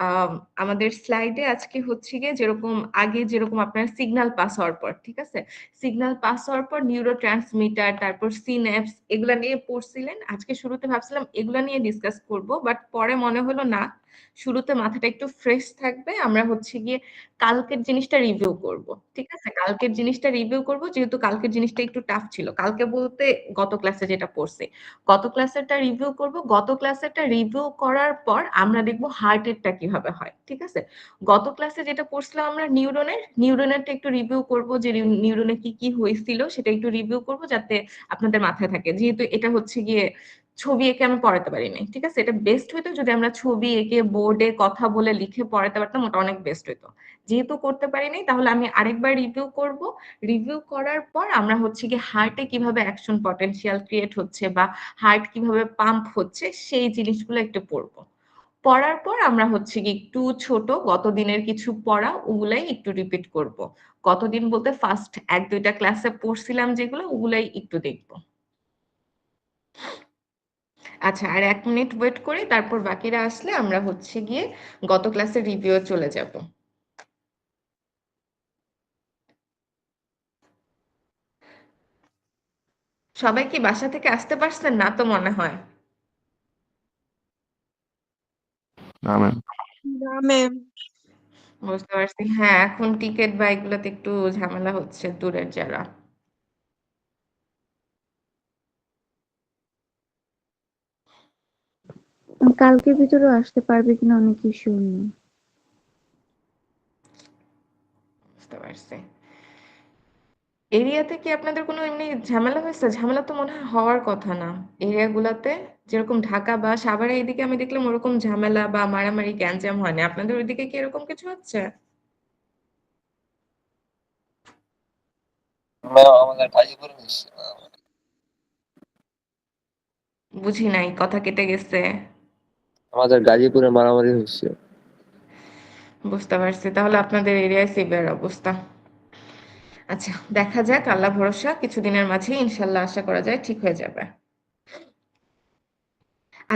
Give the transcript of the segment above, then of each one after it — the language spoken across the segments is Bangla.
আম আমাদের স্লাইডে আজকে হচ্ছে গিয়ে যেরকম আগে যেরকম আপনার সিগন্যাল পাস হওয়ার পর, ঠিক আছে? সিগন্যাল পাস হওয়ার পর নিউরোট্রান্সমিটার, তারপর সিন্যাপস এগুলা নিয়ে পড়ছিলেন। আজকে শুরুতে ভাবছিলাম এগুলা নিয়ে ডিসকাস করব। বাট পরে মনে হলো না, শুরুতে মাথাটা একটু ফ্রেশ থাকবে। আমরা হচ্ছে গিয়ে কালকের জিনিসটা রিভিউ করব। ঠিক আছে? কালকের জিনিসটা রিভিউ করব যেহেতু কালকের জিনিসটা একটু টাফ ছিল। কালকে বলতে গত ক্লাসে যেটা পড়ছি। গত ক্লাসেরটা রিভিউ করব। গত ক্লাসেরটা রিভিউ করার পর আমরা দেখব হার্টেরটা কিভাবে হয়। ঠিক আছে? গত ক্লাসে যেটা পড়ছিলাম আমরা নিউরনেরটা একটু রিভিউ করব যে নিউরনে কি কি হয়েছিল সেটা একটু রিভিউ করব যাতে আপনাদের মাথায় থাকে। যেহেতু এটা হচ্ছে গিয়ে ছবি এঁকে আমি পড়াতে পারি নাই। ঠিক আছে? এটা বেস্ট হইতো যদি আমরা ছবি এঁকে বোর্ডে কথা বলে লিখে পড়াতে পারতাম, ওটা অনেক বেস্ট হইতো। যেহেতু করতে পারি নাই তাহলে আমি আরেকবার রিভিউ করব। রিভিউ করার পর আমরা হচ্ছে গিয়ে হার্টে কিভাবে অ্যাকশন পটেনশিয়াল ক্রিয়েট হচ্ছে বা হার্ট কিভাবে পাম্প হচ্ছে সেই জিনিসগুলো একটু পড়বো। পড়ার পর আমরা হচ্ছে গিয়ে একটু ছোট গত দিনের কিছু পড়া ওগুলাই একটু রিপিট করব। গতদিন বলতে ফার্স্ট ১-২টা ক্লাসে পড়ছিলাম যেগুলো ওগুলাই একটু দেখব। আচ্ছা, আর ১ মিনিট ওয়েট করি, তারপর বাকিরা আসলে আমরা হচ্ছে গিয়ে গত ক্লাসের রিভিউ চলে যাব। সবাই কি বাসা থেকে আসতে পারছেন? না তো মনে হয়। না ম্যাম। না ম্যাম। বুঝতে পারছি। হ্যাঁ, এখন টিকেট বা এগুলোতে একটু ঝামেলা হচ্ছে দূরের যারা। কালকের ভিতরেও আসতে পারবে কিনা অনেকেই শিওর না। বুঝতে পারছি। এরিয়াতে কি আপনাদের কোনো এমনি ঝামেলা হয়েছে? ঝামেলা তো মনে হয় হওয়ার কথা না। এরিয়াগুলাতে যেরকম ঢাকা বা সাভারে এইদিকে আমি দেখলাম ওরকম ঝামেলা বা মারামারি গ্যাঞ্জাম হয়নি। আপনাদের ওইদিকে কি এরকম কিছু হচ্ছে? ম্যাম আমাদের গাজীপুরে হয়েছে। বুঝি নাই, কথা কেটে গেছে। আমাদের গাজীপুরে মারামারি হয়েছে। বুঝতে পারছি। তাহলে আপনাদের এরিয়ায় সিভিয়ার অবস্থা। আচ্ছা, দেখা যাক, আল্লাহ ভরসা কিছুদিনের মাঝেই ইনশাল্লাহ আশা করা যায় ঠিক হয়ে যাবে।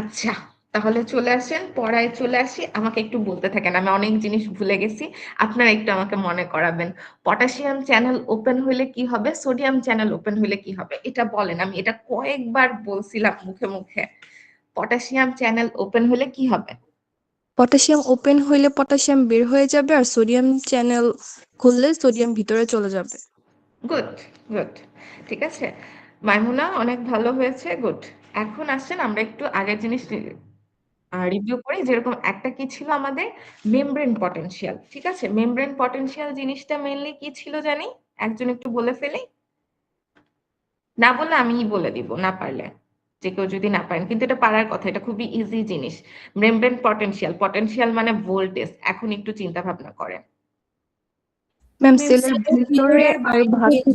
আচ্ছা, তাহলে চলে আসেন, পড়ায় চলে আসি। আমাকে একটু বলতে থাকেন, আমি অনেক জিনিস ভুলে গেছি। আপনারা একটু আমাকে মনে করাবেন। পটাশিয়াম চ্যানেল ওপেন হইলে কি হবে, সোডিয়াম চ্যানেল ওপেন হইলে কি হবে, এটা বলেন। আমি এটা কয়েকবার বলছিলাম মুখে মুখে। পটাশিয়াম চ্যানেল ওপেন হলে কি হবে? পটাশিয়াম ওপেন হইলে পটাশিয়াম বের হয়ে যাবে, আর সোডিয়াম চ্যানেল খুললে সোডিয়াম ভিতরে চলে যাবে। Good, good. ঠিক আছে, মাইমুনা অনেক ভালো হয়েছে, গুড। এখন আসছেন আমরা একটু আগের জিনিস রিভিউ করি। যেরকম একটা কি ছিল আমাদের মেমব্রেন পটেনশিয়াল। ঠিক আছে, মেমব্রেন পটেনশিয়াল জিনিসটা মেইনলি কি ছিল জানি? একজন একটু বলে ফেলি, না বললে আমিই বলে দিব না পারলে। যে কেউ যদি না পারেন, কিন্তু এটা পারার কথা, এটা খুবই ইজি জিনিস। মেমব্রেন পটেনশিয়াল, পটেনশিয়াল মানে ভোল্টেজ। এখন একটু চিন্তা ভাবনা করেন। ম্যাম, ম্যাম সেলের সেলের ভিতরে ভিতরে আর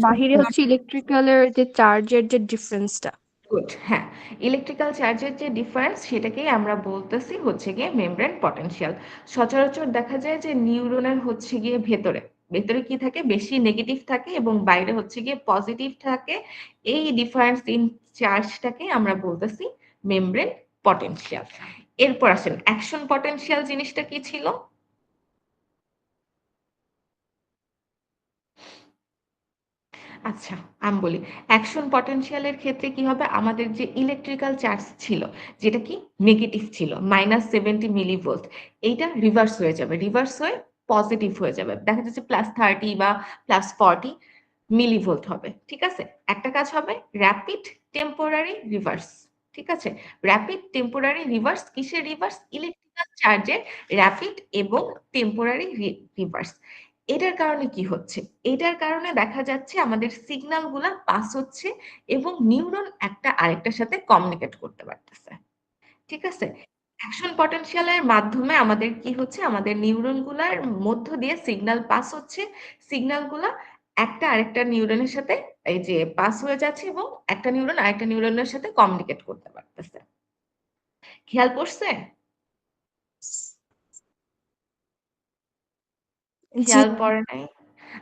বাহিরে হচ্ছে ইলেকট্রিক্যালের যে চার্জের যে ডিফারেন্সটা। গুড, হ্যাঁ। ইলেকট্রিক্যাল চার্জের যে ডিফারেন্স সেটাকেই আমরা বলতেছি হচ্ছে গিয়ে মেমব্রেন পটেনশিয়াল। সচরাচর দেখা যায় যে নিউরনের হচ্ছে গিয়ে ভেতরে ভেতরে কি থাকে, বেশি নেগেটিভ থাকে এবং বাইরে হচ্ছে গিয়ে পজিটিভ থাকে। এই ডিফারেন্স ইন চার্জটাকে আমরা বলতেছি মেমব্রেন পটেনশিয়াল। এরপর আসেন অ্যাকশন পটেনশিয়াল জিনিসটা কি ছিল? আচ্ছা, আমি বলি। অ্যাকশন পটেনশিয়ালের ক্ষেত্রে কি হবে, আমাদের যে ইলেকট্রিক্যাল চার্জ ছিল যেটা কি নেগেটিভ ছিল -70 মিলিভোল্ট, এইটা রিভার্স হয়ে যাবে। রিভার্স হয়ে পজিটিভ হয়ে যাবে, দেখা যাচ্ছে +30 বা +40 মিলিভোল্ট হবে। ঠিক আছে, একটা কাজ হবে র্যাপিড টেম্পোরারি রিভার্স। ঠিক আছে, র্যাপিড টেম্পোরারি রিভার্স কিসের রিভার্স? ইলেকট্রিক্যাল চার্জের র্যাপিড এবং টেম্পোরারি রিভার্স। এটার কারণে কি হচ্ছে? এটার কারণে দেখা যাচ্ছে আমাদের সিগন্যাল গুলা পাস হচ্ছে এবং নিউরন একটা আরেকটার সাথে কমিউনিকেট করতে পারতেছে। ঠিক আছে, অ্যাকশন পটেনশিয়ালের মাধ্যমে আমাদের কি হচ্ছে, আমাদের নিউরন গুলার মধ্য দিয়ে সিগন্যাল পাস হচ্ছে। সিগন্যাল গুলা একটা আরেকটা নিউরনের সাথে এই যে পাস হয়ে যাচ্ছে এবং একটা নিউরন আরেকটা নিউরনের সাথে কমিউনিকেট করতে পারতেছে। খেয়াল করছে? জি। খেয়াল পড়ে নাই?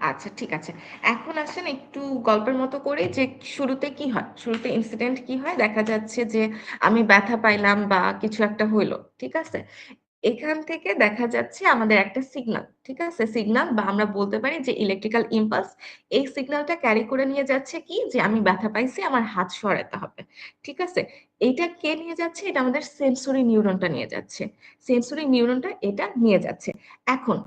আচ্ছা, ঠিক আছে। এখন আসেন একটু গল্পের মতো করি যে শুরুতে কি হয়? শুরুতে ইনসিডেন্ট কি হয়? দেখা যাচ্ছে যে আমি ব্যথা পাইলাম বা কিছু একটা হইলো। ঠিক আছে? এখান থেকে দেখা যাচ্ছে আমাদের একটা সিগন্যাল, ঠিক আছে, সিগন্যাল বা আমরা বলতে পারি যে ইলেকট্রিক্যাল ইম্পালস, এই সিগন্যালটা ক্যারি করে নিয়ে যাচ্ছে কি যে আমি ব্যথা পাইছি, আমার হাত সরাতে হবে, ঠিক আছে। এইটা কে নিয়ে যাচ্ছে? এটা আমাদের সেন্সরি নিউরনটা নিয়ে যাচ্ছে, সেন্সরি নিউরনটা এটা নিয়ে যাচ্ছে। এখন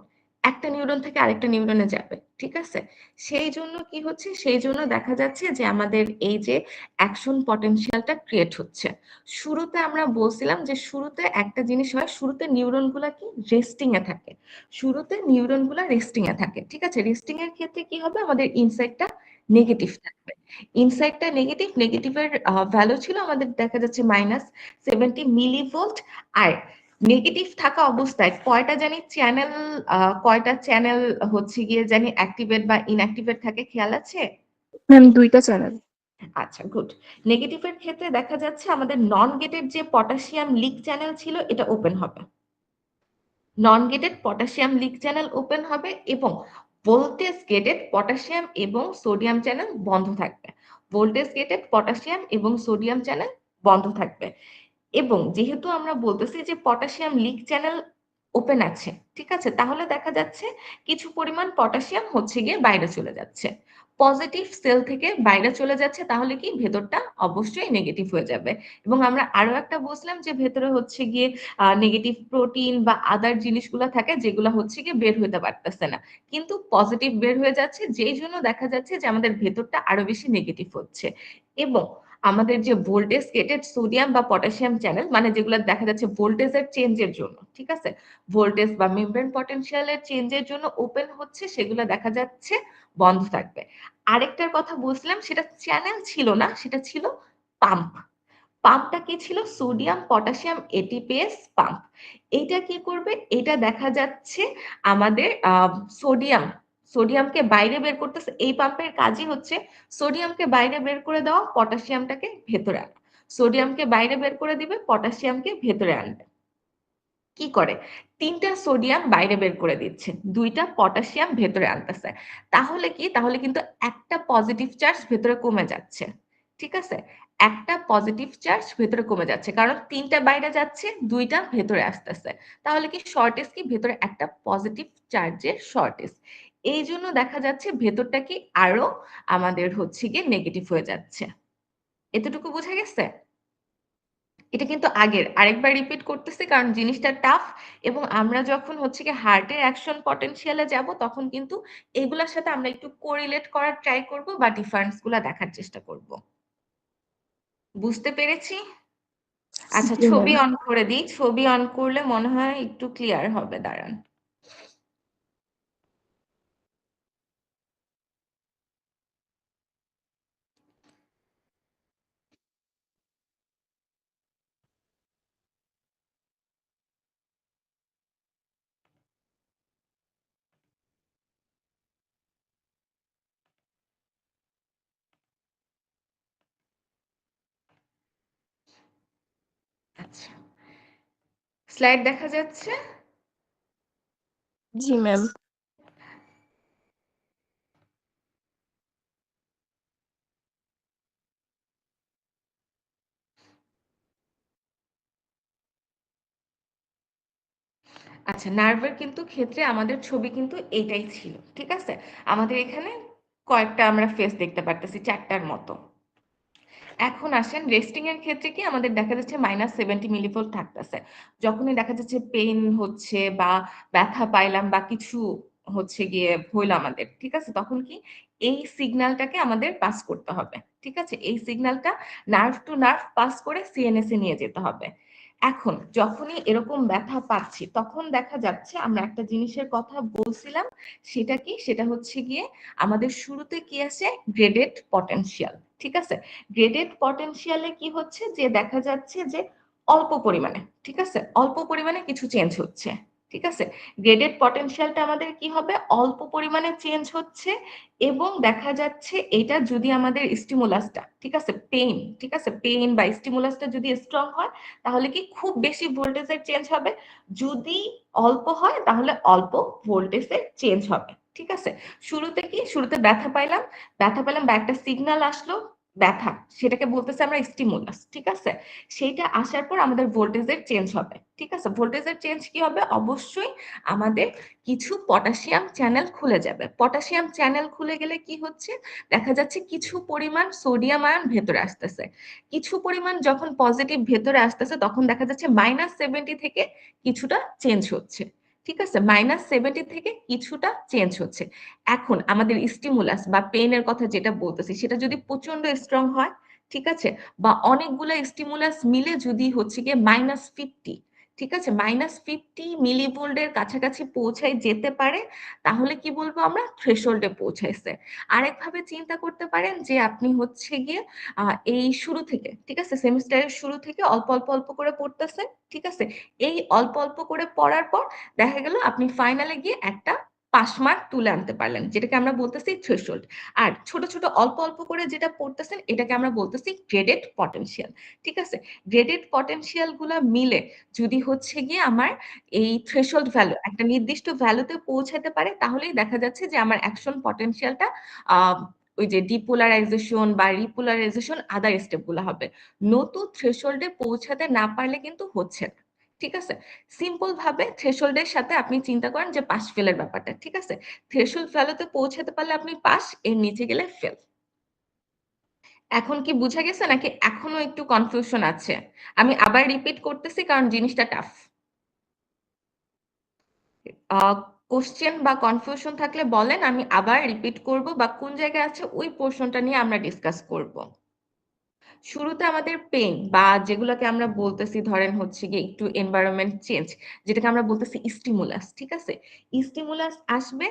একটা নিউরন থেকে আরেকটা নিউরনে যাবে, ঠিক আছে। সেই জন্য কি হচ্ছে, সেই জন্য দেখা যাচ্ছে যে আমাদের এই যে অ্যাকশন পটেনশিয়ালটা ক্রিয়েট হচ্ছে। শুরুতে আমরা বলছিলাম যে শুরুতে একটা জিনিস হয়, শুরুতে নিউরনগুলা কি রেস্টিং এ থাকে, শুরুতে নিউরনগুলা রেস্টিং এ থাকে, ঠিক আছে। রেস্টিং এর ক্ষেত্রে কি হবে, আমাদের ইনসাইডটা নেগেটিভ থাকবে, ইনসাইডটা নেগেটিভ, নেগেটিভের ভ্যালু ছিল আমাদের দেখা যাচ্ছে -70 মিলিভোল্ট। আর নেগেটিভ থাকা অবস্থায় কয়টা জানি চ্যানেল, কয়টা চ্যানেল হচ্ছে গিয়ে জানি অ্যাক্টিভেট বা ইনঅ্যাক্টিভেট থাকে, খেয়াল আছে? ম্যাম 2টা চ্যানেল। আচ্ছা, গুড। নেগেটিভের ক্ষেত্রে দেখা যাচ্ছে আমাদের নন গেটেড যে পটাশিয়াম লিক চ্যানেল ছিল এটা ওপেন হবে, non gated potassium leak channel open হবে, এবং ভোল্টেজ গেটেড পটাশিয়াম এবং সোডিয়াম চ্যানেল বন্ধ থাকবে, ভোল্টেজ গেটেড পটাশিয়াম এবং সোডিয়াম চ্যানেল বন্ধ থাকবে। এবং যেহেতু আমরা বলতেছি যে পটাশিয়াম লিক চ্যানেল ওপেন আছে, ঠিক আছে, তাহলে দেখা যাচ্ছে কিছু পরিমাণ পটাশিয়াম হচ্ছে গিয়ে বাইরে চলে যাচ্ছে, পজিটিভ সেল থেকে বাইরে চলে যাচ্ছে, তাহলে কি ভেতরটা অবশ্যই নেগেটিভ হয়ে যাবে। এবং আমরা আরো একটা বুঝলাম যে ভেতরে হচ্ছে গিয়ে নেগেটিভ প্রোটিন বা আদার জিনিসগুলো থাকে যেগুলো হচ্ছে গিয়ে বের হতে পারতেছে না, কিন্তু পজিটিভ বের হয়ে যাচ্ছে, যেই জন্য দেখা যাচ্ছে যে আমাদের ভেতরটা আরো বেশি নেগেটিভ হচ্ছে। এবং আমাদের যে ভোল্টেজ গেটেড সোডিয়াম বা পটাশিয়াম চ্যানেল, মানে যেগুলো দেখা যাচ্ছে ভোল্টেজের চেঞ্জের জন্য, ঠিক আছে, ভোল্টেজ বা মেমব্রেন পটেনশিয়ালের চেঞ্জের জন্য ওপেন হচ্ছে, সেগুলো দেখা যাচ্ছে বন্ধ থাকবে। আরেকটার কথা বলছিলাম, সেটা চ্যানেল ছিল না, সেটা ছিল পাম্প। পাম্পটা কি ছিল? Sodium potassium ATPase pump. এইটা কি করবে? এটা দেখা যাচ্ছে আমাদের সোডিয়াম, সোডিয়ামকে বাইরে বের করতেছে, এই পাম্পের কাজই হচ্ছে সোডিয়ামকে বাইরে বের করে দেওয়া, পটাশিয়ামটাকে ভেতরে আনা, সোডিয়ামকে বাইরে বের করে দিবে, পটাশিয়ামকে ভেতরে আনবে। কি করে? 3টা সোডিয়াম বাইরে বের করে দিচ্ছে, 2টা পটাশিয়াম ভেতরে আনতেছে। তাহলে কি, তাহলে কিন্তু একটা পজিটিভ চার্জ ভেতরে কমে যাচ্ছে, ঠিক আছে, একটা পজিটিভ চার্জ ভেতরে কমে যাচ্ছে, কারণ 3টা বাইরে যাচ্ছে, 2টা ভেতরে আসতেছে। তাহলে কি শর্টেজ, কি ভেতরে একটা পজিটিভ চার্জের শর্টেজ, এই জন্য দেখা যাচ্ছে ভেতরটা কি আরো আমাদের হচ্ছে গিয়ে নেগেটিভ হয়ে যাচ্ছে। এতটুকু বোঝা গেছে? এটা কিন্তু আগের, আরেকবার রিপিট করতেছি কারণ জিনিসটা টাফ, এবং আমরা যখন হচ্ছে কি হার্টের অ্যাকশন পটেনশিয়ালে যাব তখন কিন্তু এগুলোর সাথে আমরা একটু কোরিলেট করার ট্রাই করব বা ডিফারেন্স গুলা দেখার চেষ্টা করব। বুঝতে পেরেছি? আচ্ছা, জি ছবি ম্যাম। অন করে দিই, ছবি অন করলে মনে হয় একটু ক্লিয়ার হবে, দাঁড়ান। আচ্ছা, স্লাইড দেখা যাচ্ছে? জি ম্যাম। আচ্ছা, নার্ভের কিন্তু ক্ষেত্রে আমাদের ছবি কিন্তু এইটাই ছিল, ঠিক আছে। আমাদের এখানে কয়েকটা আমরা ফেস দেখতে পারতেছি, 4টার মতো। এখন আসেন রেস্টিং এর ক্ষেত্রে, কি আমাদের দেখা যাচ্ছে -70 মিলিভোল্ট থাকতেছে, যখনই দেখা যাচ্ছে পেইন হচ্ছে বা ব্যথা পাইলাম বা কিছু হচ্ছে গিয়ে হইলো আমাদের, ঠিক আছে, তখন কি এই সিগন্যালটাকে আমাদের পাস করতে হবে, ঠিক আছে, এই সিগন্যালটা নার্ভ টু নার্ভ পাস করে সিএনএস এ নিয়ে যেতে হবে। এখন যখনই এরকম ব্যথা পাচ্ছি তখন দেখা যাচ্ছে, আমরা একটা জিনিসের কথা বলছিলাম, সেটা কি, সেটা হচ্ছে গিয়ে আমাদের শুরুতে কি আছে, গ্রেডেড পটেনশিয়াল, ঠিক আছে। গ্রেডেড পটেনশিয়ালে কি হচ্ছে, যে দেখা যাচ্ছে যে অল্প পরিমাণে, ঠিক আছে, অল্প পরিমাণে কিছু চেঞ্জ হচ্ছে, ঠিক আছে। গ্রেডেড পটেনশিয়ালটা আমাদের কি হবে, অল্প পরিমাণে চেঞ্জ হচ্ছে, এবং দেখা যাচ্ছে এটা যদি আমাদের স্টিমুলাসটা, ঠিক আছে, পেইন, ঠিক আছে, পেইন বা স্টিমুলাসটা যদি স্ট্রং হয় তাহলে কি খুব বেশি ভোল্টেজের চেঞ্জ হবে, যদি অল্প হয় তাহলে অল্প ভোল্টেজের চেঞ্জ হবে, ঠিক আছে। শুরুতে কি, শুরুতে ব্যথা পাইলাম, ব্যথা পেলাম বা একটা সিগন্যাল আসলো, ব্যথা, সেটাকে বলতেছে আমরা স্টিমুলাস, ঠিক আছে? সেইটা আসার পর আমাদের ভোল্টেজের চেঞ্জ হবে, ঠিক আছে? ভোল্টেজের চেঞ্জ কি হবে? অবশ্যই আমাদের কিছু পটাশিয়াম চ্যানেল খুলে যাবে। পটাশিয়াম চ্যানেল খুলে গেলে কি হচ্ছে? দেখা যাচ্ছে কিছু পরিমাণ সোডিয়াম আয়ন ভেতরে আসতেছে। কিছু পরিমাণ যখন পজিটিভ ভেতরে আসতেছে তখন দেখা যাচ্ছে -70 থেকে কিছুটা চেঞ্জ হচ্ছে। ঠিক আছে? -70 থেকে কিছুটা চেঞ্জ হচ্ছে। এখন আমাদের স্টিমুলাস বা পেইনের কথা যেটা বলতেছি সেটা যদি প্রচন্ড স্ট্রং হয়, ঠিক আছে, বা অনেকগুলো স্টিমুলাস মিলে যদি হচ্ছে গিয়ে -50, ঠিক আছে, -50 মিলিভোল্টের কাছাকাছি পৌঁছায় যেতে পারে, তাহলে কি বলবো আমরা? থ্রেশহোল্ডে পৌঁছাইছে। আরেকভাবে চিন্তা করতে পারেন যে আপনি হচ্ছে গিয়ে এই শুরু থেকে, ঠিক আছে, সেমিস্টারের শুরু থেকে অল্প অল্প অল্প করে পড়তেছেন, ঠিক আছে? এই অল্প অল্প করে পড়ার পর দেখা গেল আপনি ফাইনালে গিয়ে একটা পাস মার্ক তুলে আনতে পারলেন, যেটাকে আমরা বলতেছি থ্রেশহোল্ড। আর ছোট ছোট অল্প অল্প করে যেটা পড়তেছেন এটাকে আমরা বলতেছি গ্রেডেড পটেনশিয়াল, ঠিক আছে? গ্রেডেড পটেনশিয়াল গুলা মিলে যদি হচ্ছে গিয়ে আমার এই থ্রেশহোল্ড ভ্যালু একটা নির্দিষ্ট ভ্যালুতে পৌঁছাতে পারে, তাহলেই দেখা যাচ্ছে যে আমার অ্যাকশন পটেনশিয়ালটা ওই যে ডিপোলারাইজেশন বা রিপোলারাইজেশন আদার স্টেপ গুলো হবে। নতুন থ্রেশহোল্ডে পৌঁছাতে না পারলে কিন্তু হচ্ছে না, ঠিক আছে? সিম্পল ভাবে থ্রেশহোল্ডের সাথে আপনি চিন্তা করেন যে পাস ফেলের ব্যাপারটা, ঠিক আছে? থ্রেশহোল্ড ভ্যালুতে পৌঁছাতে পারলে আপনি পাস, এর নিচে গেলে ফেল। এখন কি বুঝা গেছে নাকি এখনো একটু কনফিউশন আছে? আমি আবার রিপিট করতেছি কারণ জিনিসটা টাফ। কোশ্চেন বা কনফিউশন থাকলে বলেন, আমি আবার রিপিট করব, বা কোন জায়গায় আছে ওই পোর্শনটা নিয়ে আমরা ডিসকাস করব। শুরুতে আমাদের পেইন বা যেগুলোকে আমরা বলতেছি ধরেন হচ্ছে গিয়ে একটু এনভায়রনমেন্ট চেঞ্জ, যেটাকে আমরা বলতেছি স্টিমুলাস, ঠিক আছে? স্টিমুলাস আসবে।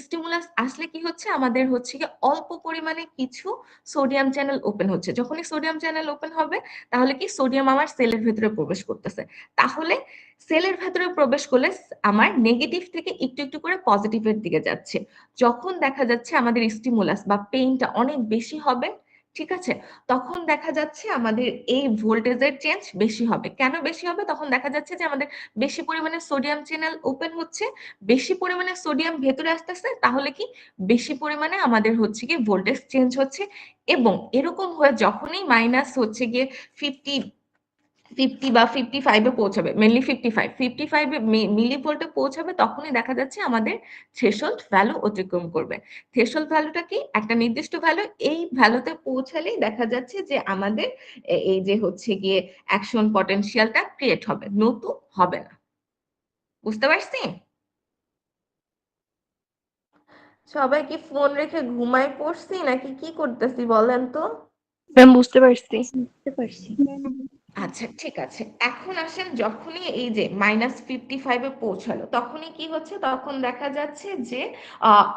স্টিমুলাস আসলে কি হচ্ছে? আমাদের হচ্ছে গিয়ে অল্প পরিমাণে কিছু সোডিয়াম চ্যানেল ওপেন হচ্ছে। যখনই সোডিয়াম চ্যানেল ওপেন হবে তাহলে কি সোডিয়াম আমার সেলের ভেতরে প্রবেশ করতেছে। তাহলে সেলের ভেতরে প্রবেশ করলে আমার নেগেটিভ থেকে একটু একটু করে পজিটিভের দিকে যাচ্ছে। যখন দেখা যাচ্ছে আমাদের স্টিমুলাস বা পেইনটা অনেক বেশি হবে, ঠিক আছে, তখন দেখা যাচ্ছে আমাদের এই ভোল্টেজের চেঞ্জ বেশি হবে। কেন বেশি হবে? তখন দেখা যাচ্ছে যে আমাদের বেশি পরিমাণে সোডিয়াম চ্যানেল ওপেন হচ্ছে, বেশি পরিমাণে সোডিয়াম ভেতরে আসতেছে, তাহলে কি বেশি পরিমাণে আমাদের হচ্ছে গিয়ে ভোল্টেজ চেঞ্জ হচ্ছে। এবং এরকম হয়ে যখনই মাইনাস হচ্ছে গিয়ে 50 বা 55-এ পৌঁছাবে, মেনলি 55 মিলিভোল্টে পৌঁছাবে, তখনই দেখা যাচ্ছে আমাদের থ্রেশহোল্ড ভ্যালু অতিক্রম করবে। থ্রেশহোল্ড ভ্যালুটা কি? একটা নির্দিষ্ট ভ্যালু। এই ভ্যালুতে পৌঁছালেই দেখা যাচ্ছে যে আমাদের এই যে হচ্ছে গিয়ে অ্যাকশন পটেনশিয়ালটা ক্রিয়েট হবে, নতুন হবে না। বুঝতে পারছি? সবাই কি ফোন রেখে ঘুমায় পড়ছি নাকি কি করতেছি বলেন তো? ম্যাম বুঝতে পারছি। বুঝতে পারছি। আচ্ছা, ঠিক আছে। এখন আসেন, যখনই এই যে -55-এ পৌঁছালো তখনই কি হচ্ছে? তখন দেখা যাচ্ছে যে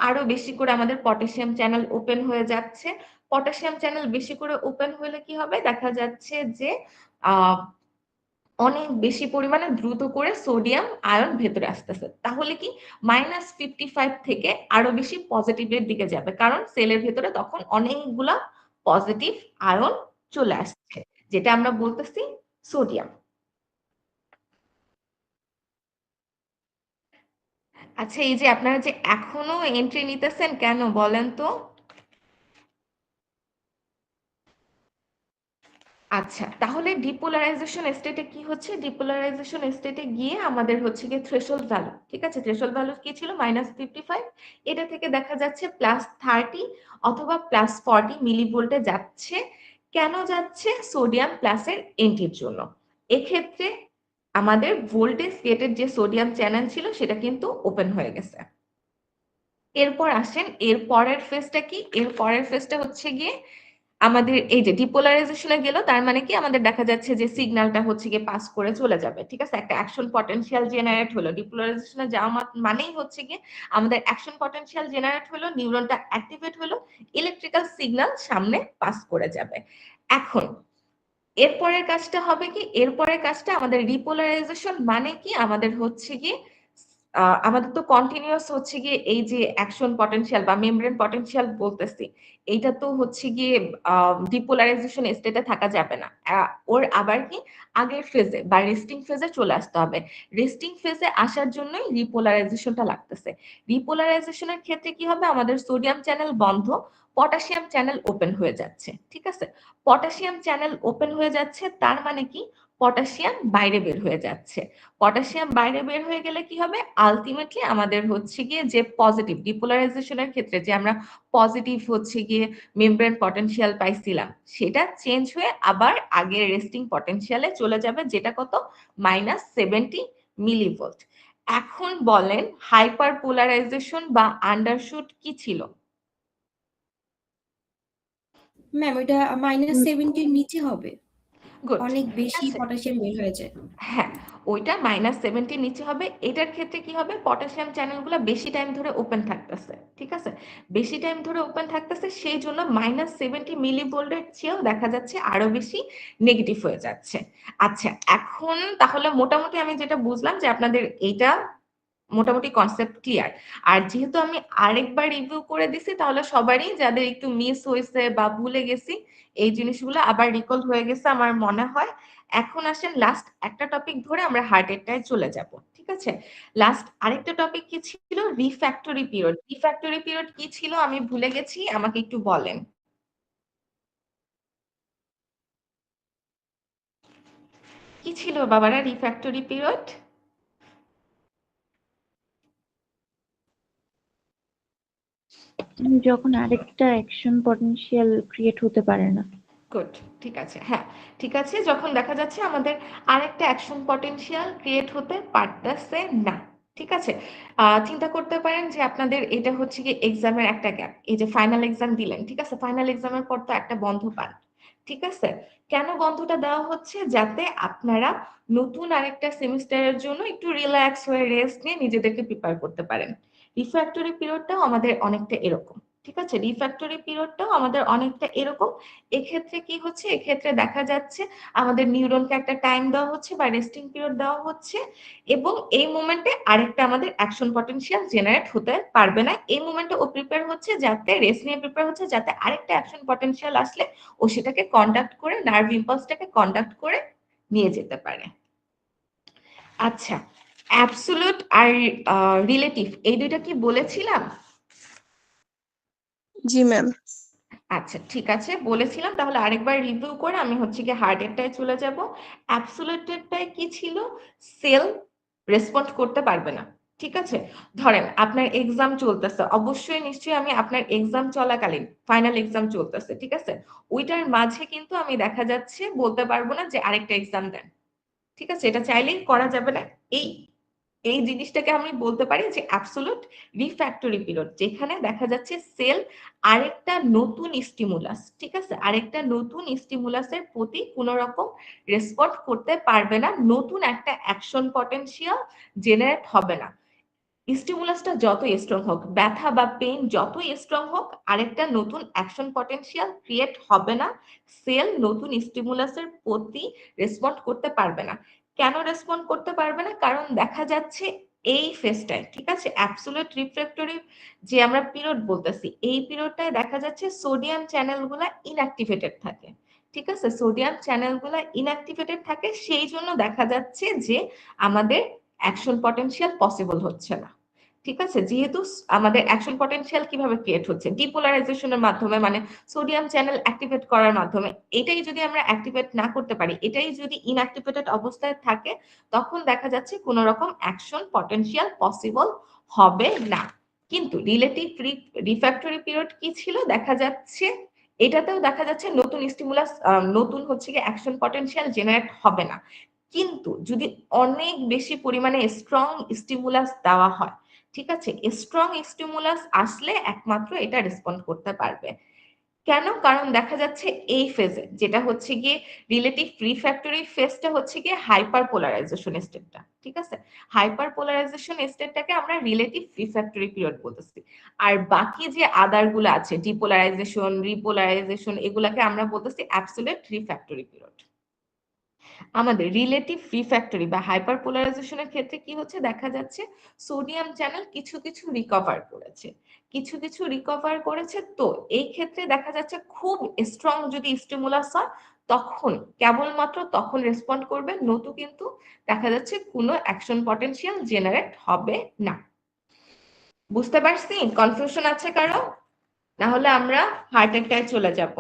আরো বেশি করে আমাদের পটাশিয়াম চ্যানেল ওপেন হয়ে যাচ্ছে। পটাশিয়াম চ্যানেল বেশি করে ওপেন হলে কি হবে? দেখা যাচ্ছে যে আহ অনেক বেশি পরিমাণে দ্রুত করে সোডিয়াম আয়ন ভেতরে আসতেছে। তাহলে কি -55 থেকে আরো বেশি পজিটিভের দিকে যাবে, কারণ সেলের ভেতরে তখন অনেকগুলা পজিটিভ আয়ন চলে আসছে, যেটা আমরা বলতেছি সোডিয়াম। আচ্ছা, এই যে আপনারা যে এখনো এন্ট্রি নিতেছেন কেন বলেন তো? আচ্ছা, তাহলে ডিপোলারাইজেশন স্টেটে কি হচ্ছে? ডিপোলারাইজেশন স্টেটে গিয়ে আমাদের হচ্ছে গিয়ে থ্রেশহোল্ড ভ্যালু, ঠিক আছে, থ্রেশহোল্ড ভ্যালু কি ছিল? -55। এটা থেকে দেখা যাচ্ছে +30 অথবা +40 মিলিভোল্টে যাচ্ছে। কেন যাচ্ছে? সোডিয়াম প্লাসের এন্ট্রির জন্য। এক্ষেত্রে আমাদের ভোল্টেজ গেটের যে সোডিয়াম চ্যানেল ছিল সেটা কিন্তু ওপেন হয়ে গেছে। এরপর আসেন, এর পরের ফেজটা কি? এর পরের ফেজটা হচ্ছে গিয়ে আমাদের এই যে ডিপোলারাইজেশনে গেল, তার মানে কি আমাদের দেখা যাচ্ছে যে সিগন্যালটা হচ্ছে গিয়ে পাস করে চলে যাবে, ঠিক আছে, একটা অ্যাকশন পটেনশিয়াল জেনারেট হলো। ডিপোলারাইজেশনে যাওয়া মানেই হচ্ছে গিয়ে আমাদের অ্যাকশন পটেনশিয়াল জেনারেট হলো, নিউরনটা অ্যাক্টিভেট হলো, ইলেকট্রিক্যাল সিগন্যাল সামনে পাস করে যাবে। এখন এরপরের কাজটা হবে কি? এরপরের কাজটা আমাদের রিপোলারাইজেশন মানে কি? আমাদের হচ্ছে গিয়ে আমাদের তো কন্টিনিউয়াস হচ্ছে গিয়ে এই যে অ্যাকশন পটেনশিয়াল বা মেমব্রেন পটেনশিয়াল বলতেছি, এইটা তো হচ্ছে গিয়ে ডিপোলারাইজেশন স্টেটে থাকা যাবে না। ওর আবার কি আগের ফেজে বা রেস্টিং ফেজে চলে আসতে হবে। রেস্টিং ফেজে আসার জন্যই রিপোলারাইজেশনটা লাগতেছে। রিপোলারাইজেশনের ক্ষেত্রে কি হবে, আমাদের সোডিয়াম চ্যানেল বন্ধ, পটাশিয়াম চ্যানেল ওপেন হয়ে যাচ্ছে। ঠিক আছে, পটাশিয়াম চ্যানেল ওপেন হয়ে যাচ্ছে, তার মানে কি পটাশিয়াম বাইরে বের হয়ে যাচ্ছে। পটাশিয়াম বাইরে বের হয়ে গেলে কি হবে, আলটিমেটলি আমাদের হচ্ছে গিয়ে যে পজিটিভ ডিপোলারাইজেশনের ক্ষেত্রে যে আমরা পজিটিভ হচ্ছে গিয়ে মেমব্রেন পটেনশিয়াল পাইছিলাম, সেটা চেঞ্জ হয়ে আবার আগের রেস্টিং পটেনশিয়ালে চলে যাবে, যেটা কত -70 মিলিভোল্ট। এখন বলেন হাইপার পোলারাইজেশন বা আন্ডারশুট কি ছিল? ম্যাম ওইটা -70 নিচে হবে, গুড, অনেক ঠিক বেশি আছে। পটাশিয়াম বের হয়ে যায়। হ্যাঁ, ওইটা -70 নিচে হবে। এটার ক্ষেত্রে কি হবে, পটাশিয়াম চ্যানেলগুলো বেশি টাইম ধরে ওপেন থাকতেছে। ঠিক আছে, বেশি টাইম ধরে ওপেন থাকতেছে, সেই জন্য -70 মিলিভোল্টের চেয়েও দেখা যাচ্ছে আরো বেশি নেগেটিভ হয়ে যাচ্ছে। আচ্ছা, এখন তাহলে মোটামুটি আমি যেটা বুঝলাম যে আপনাদের এইটা মোটামুটি কনসেপ্ট ক্লিয়ার। আর যেহেতু আমি আরেকবার রিভিউ করে দিছি, তাহলে সবারই যাদের একটু মিস হয়েছে বা ভুলে গেছি এই জিনিসগুলো আবার রিকল হয়ে গেছে আমার মনে হয়। এখন আসেন লাস্ট একটা টপিক ধরে আমরা হার্টেরটায় চলে যাব। ঠিক আছে, লাস্ট আরেকটা টপিক কি ছিল, রিফ্যাক্টরি পিরিয়ড। রিফ্যাক্টরি পিরিয়ড কি ছিল আমি ভুলে গেছি, আমাকে একটু বলেন কি ছিল বাবারা রিফ্যাক্টরি পিরিয়ড? যখন আরেকটা অ্যাকশন পটেনশিয়াল ক্রিয়েট হতে পারে না। গুড, ঠিক আছে। হ্যাঁ, ঠিক আছে, যখন দেখা যাচ্ছে আমাদের আরেকটা অ্যাকশন পটেনশিয়াল ক্রিয়েট হতে পারতেছে না। ঠিক আছে, চিন্তা করতে পারেন যে আপনাদের এটা হচ্ছে কি এক্সামের একটা গ্যাপ, এই যে ফাইনাল এক্সাম দিলেন, ঠিক আছে, ফাইনাল এক্সামের পর তো একটা বন্ধ পান। ঠিক আছে, কেন বন্ধটা দেওয়া হচ্ছে, যাতে আপনারা নতুন আরেকটা সেমিস্টারের জন্য একটু রিল্যাক্স হয়ে রেস্ট নিয়ে নিজেদেরকে প্রিপেয়ার করতে পারেন। রিফ্র্যাক্টরি পিরিয়ডটাও আমাদের অনেকটা এরকম। ঠিক আছে, রিফ্র্যাক্টরি পিরিয়ডটাও আমাদের অনেকটা এরকম। এক্ষেত্রে কি হচ্ছে, এক্ষেত্রে দেখা যাচ্ছে আমাদের নিউরনকে একটা টাইম দেওয়া হচ্ছে বা রেস্টিং পিরিয়ড দেওয়া হচ্ছে, এবং এই মোমেন্টে আরেকটা আমাদের অ্যাকশন পটেনশিয়াল জেনারেট হতে পারবে না। এই মোমেন্টে ও প্রিপেয়ার হচ্ছে, যাতে রেস্ট নিয়ে প্রিপেয়ার হচ্ছে, যাতে আরেকটা অ্যাকশন পটেনশিয়াল আসলে ও সেটাকে কন্ডাক্ট করে, নার্ভ ইম্পালসটাকে কন্ডাক্ট করে নিয়ে যেতে পারে। আচ্ছা, অ্যাবসোলিউট আর রিলেটিভ এই দুইটা কি বলেছিলাম? জি ম্যাম। আচ্ছা, ঠিক আছে, বলেছিলাম, তাহলে আরেকবার রিভিউ করে আমি হচ্ছে কি হার্টেরটায় চলে যাব। অ্যাবসোলিউটেরটায় কি ছিল, সেল রেসপন্ড করতে পারবে না। ঠিক আছে, ধরেন আপনার এক্সাম চলতেছে, অবশ্যই নিশ্চয়ই আমি আপনার এক্সাম চলাকালীন ফাইনাল এক্সাম চলতেছে, ঠিক আছে, ওইটার মাঝে কিন্তু আমি দেখা যাচ্ছে বলতে পারবো না যে আরেকটা এক্সাম দেন। ঠিক আছে, এটা চাইলেই করা যাবে না। এই এই জিনিসটাকে আমি বলতে পারি যে অ্যাবসোলিউট রিফ্র্যাক্টরি পিরিয়ড, যেখানে দেখা যাচ্ছে সেল আরেকটা নতুন স্টিমুলাস, ঠিক আছে, আরেকটা নতুন স্টিমুলাসের প্রতি কোনো রকম রেসপন্ড করতে পারবে না, নতুন একটা অ্যাকশন পটেনশিয়াল জেনারেট হবে না। স্টিমুলাসটা যতই স্ট্রং হোক, ব্যথা বা পেইন যতই স্ট্রং হোক, আরেকটা নতুন অ্যাকশন পটেনশিয়াল ক্রিয়েট হবে না, সেল নতুন স্টিমুলাসের প্রতি রেসপন্ড করতে পারবে না। কেন রেসপন্ড করতে পারবে না, কারণ দেখা যাচ্ছে এই ফেজটায়, ঠিক আছে, অ্যাবসোলিউট রিফ্র্যাক্টরি যে আমরা পিরিয়ড বলতেছি, এই পিরিয়ডটায় দেখা যাচ্ছে সোডিয়াম চ্যানেলগুলো ইনঅ্যাক্টিভেটেড থাকে। ঠিক আছে, সোডিয়াম চ্যানেলগুলো ইনঅ্যাক্টিভেটেড থাকে, সেই জন্য দেখা যাচ্ছে যে আমাদের অ্যাকশন পটেনশিয়াল পসিবল হচ্ছে না। ঠিক আছে, যেহেতু আমাদের অ্যাকশন পটেনশিয়াল কিভাবে ক্রিয়েট হচ্ছে, ডিপোলারাইজেশনের মাধ্যমে, মানে সোডিয়াম চ্যানেল অ্যাক্টিভেট করার মাধ্যমে। এটাই যদি আমরা অ্যাক্টিভেট না করতে পারি, এটাই যদি ইনঅ্যাক্টিভেটেড অবস্থায় থাকে, তখন দেখা যাচ্ছে কোনো রকম অ্যাকশন পটেনশিয়াল পসিবল হবে না। কিন্তু রিলেটিভ রিফ্র্যাক্টরি পিরিয়ড কি ছিল, দেখা যাচ্ছে এটাতেও দেখা যাচ্ছে নতুন স্টিমুলাস, নতুন হচ্ছে কি অ্যাকশন পটেনশিয়াল জেনারেট হবে না। কিন্তু যদি অনেক বেশি পরিমাণে স্ট্রং স্টিমুলাস দেওয়া হয়, ঠিক আছে, স্ট্রং স্টিমুলাস আসলে একমাত্র এটা রেসপন্ড করতে পারবে। কেন, কারণ দেখা যাচ্ছে এই ফেজে যেটা হচ্ছে গিয়ে রিলেটিভ রিফ্র্যাক্টরি ফেজটা হচ্ছে গিয়ে হাইপার পোলারাইজেশন স্টেটটা। ঠিক আছে, হাইপার পোলারাইজেশন স্টেটটাকে আমরা রিলেটিভ রিফ্র্যাক্টরি পিরিয়ড বলতেছি। আর বাকি যে আদার গুলো আছে, ডিপোলারাইজেশন, রিপোলারাইজেশন, এগুলাকে আমরা বলতেছি অ্যাবসোলিউট রিফ্র্যাক্টরি পিরিয়ড। আমাদের রিলেটিভ রিফ্র্যাক্টরি বা হাইপারপোলারাইজেশনের ক্ষেত্রে কি হচ্ছে দেখা যাচ্ছে সোডিয়াম চ্যানেল কিছু কিছু রিকভার করেছে, কিছু কিছু রিকভার করেছে। তো এই ক্ষেত্রে দেখা যাচ্ছে খুব স্ট্রং যদি স্টিমুলাস হয় তখন কেবলমাত্র তখন রেসপন্ড করবে, নতু কিন্তু দেখা যাচ্ছে কোনো অ্যাকশন পটেনশিয়াল জেনারেট হবে না। বুঝতে পারছি? কনফিউশন আছে কারো? না হলে আমরা হার্ট অ্যাটাকে চলে যাব।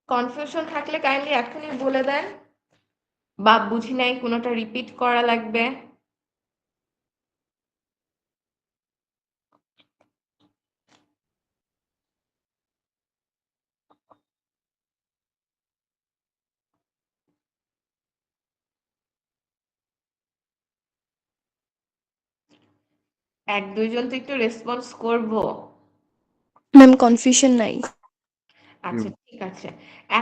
কনফিউশন থাকলে কাইন্ডলি এখনই বলে দেন, বা বুঝি নাই কোনোটা রিপিট করা লাগবে। এক দুইজন তো একটু রেসপন্স করবো। ম্যাম কনফিউশন নাই। আচ্ছা ঠিক আছে,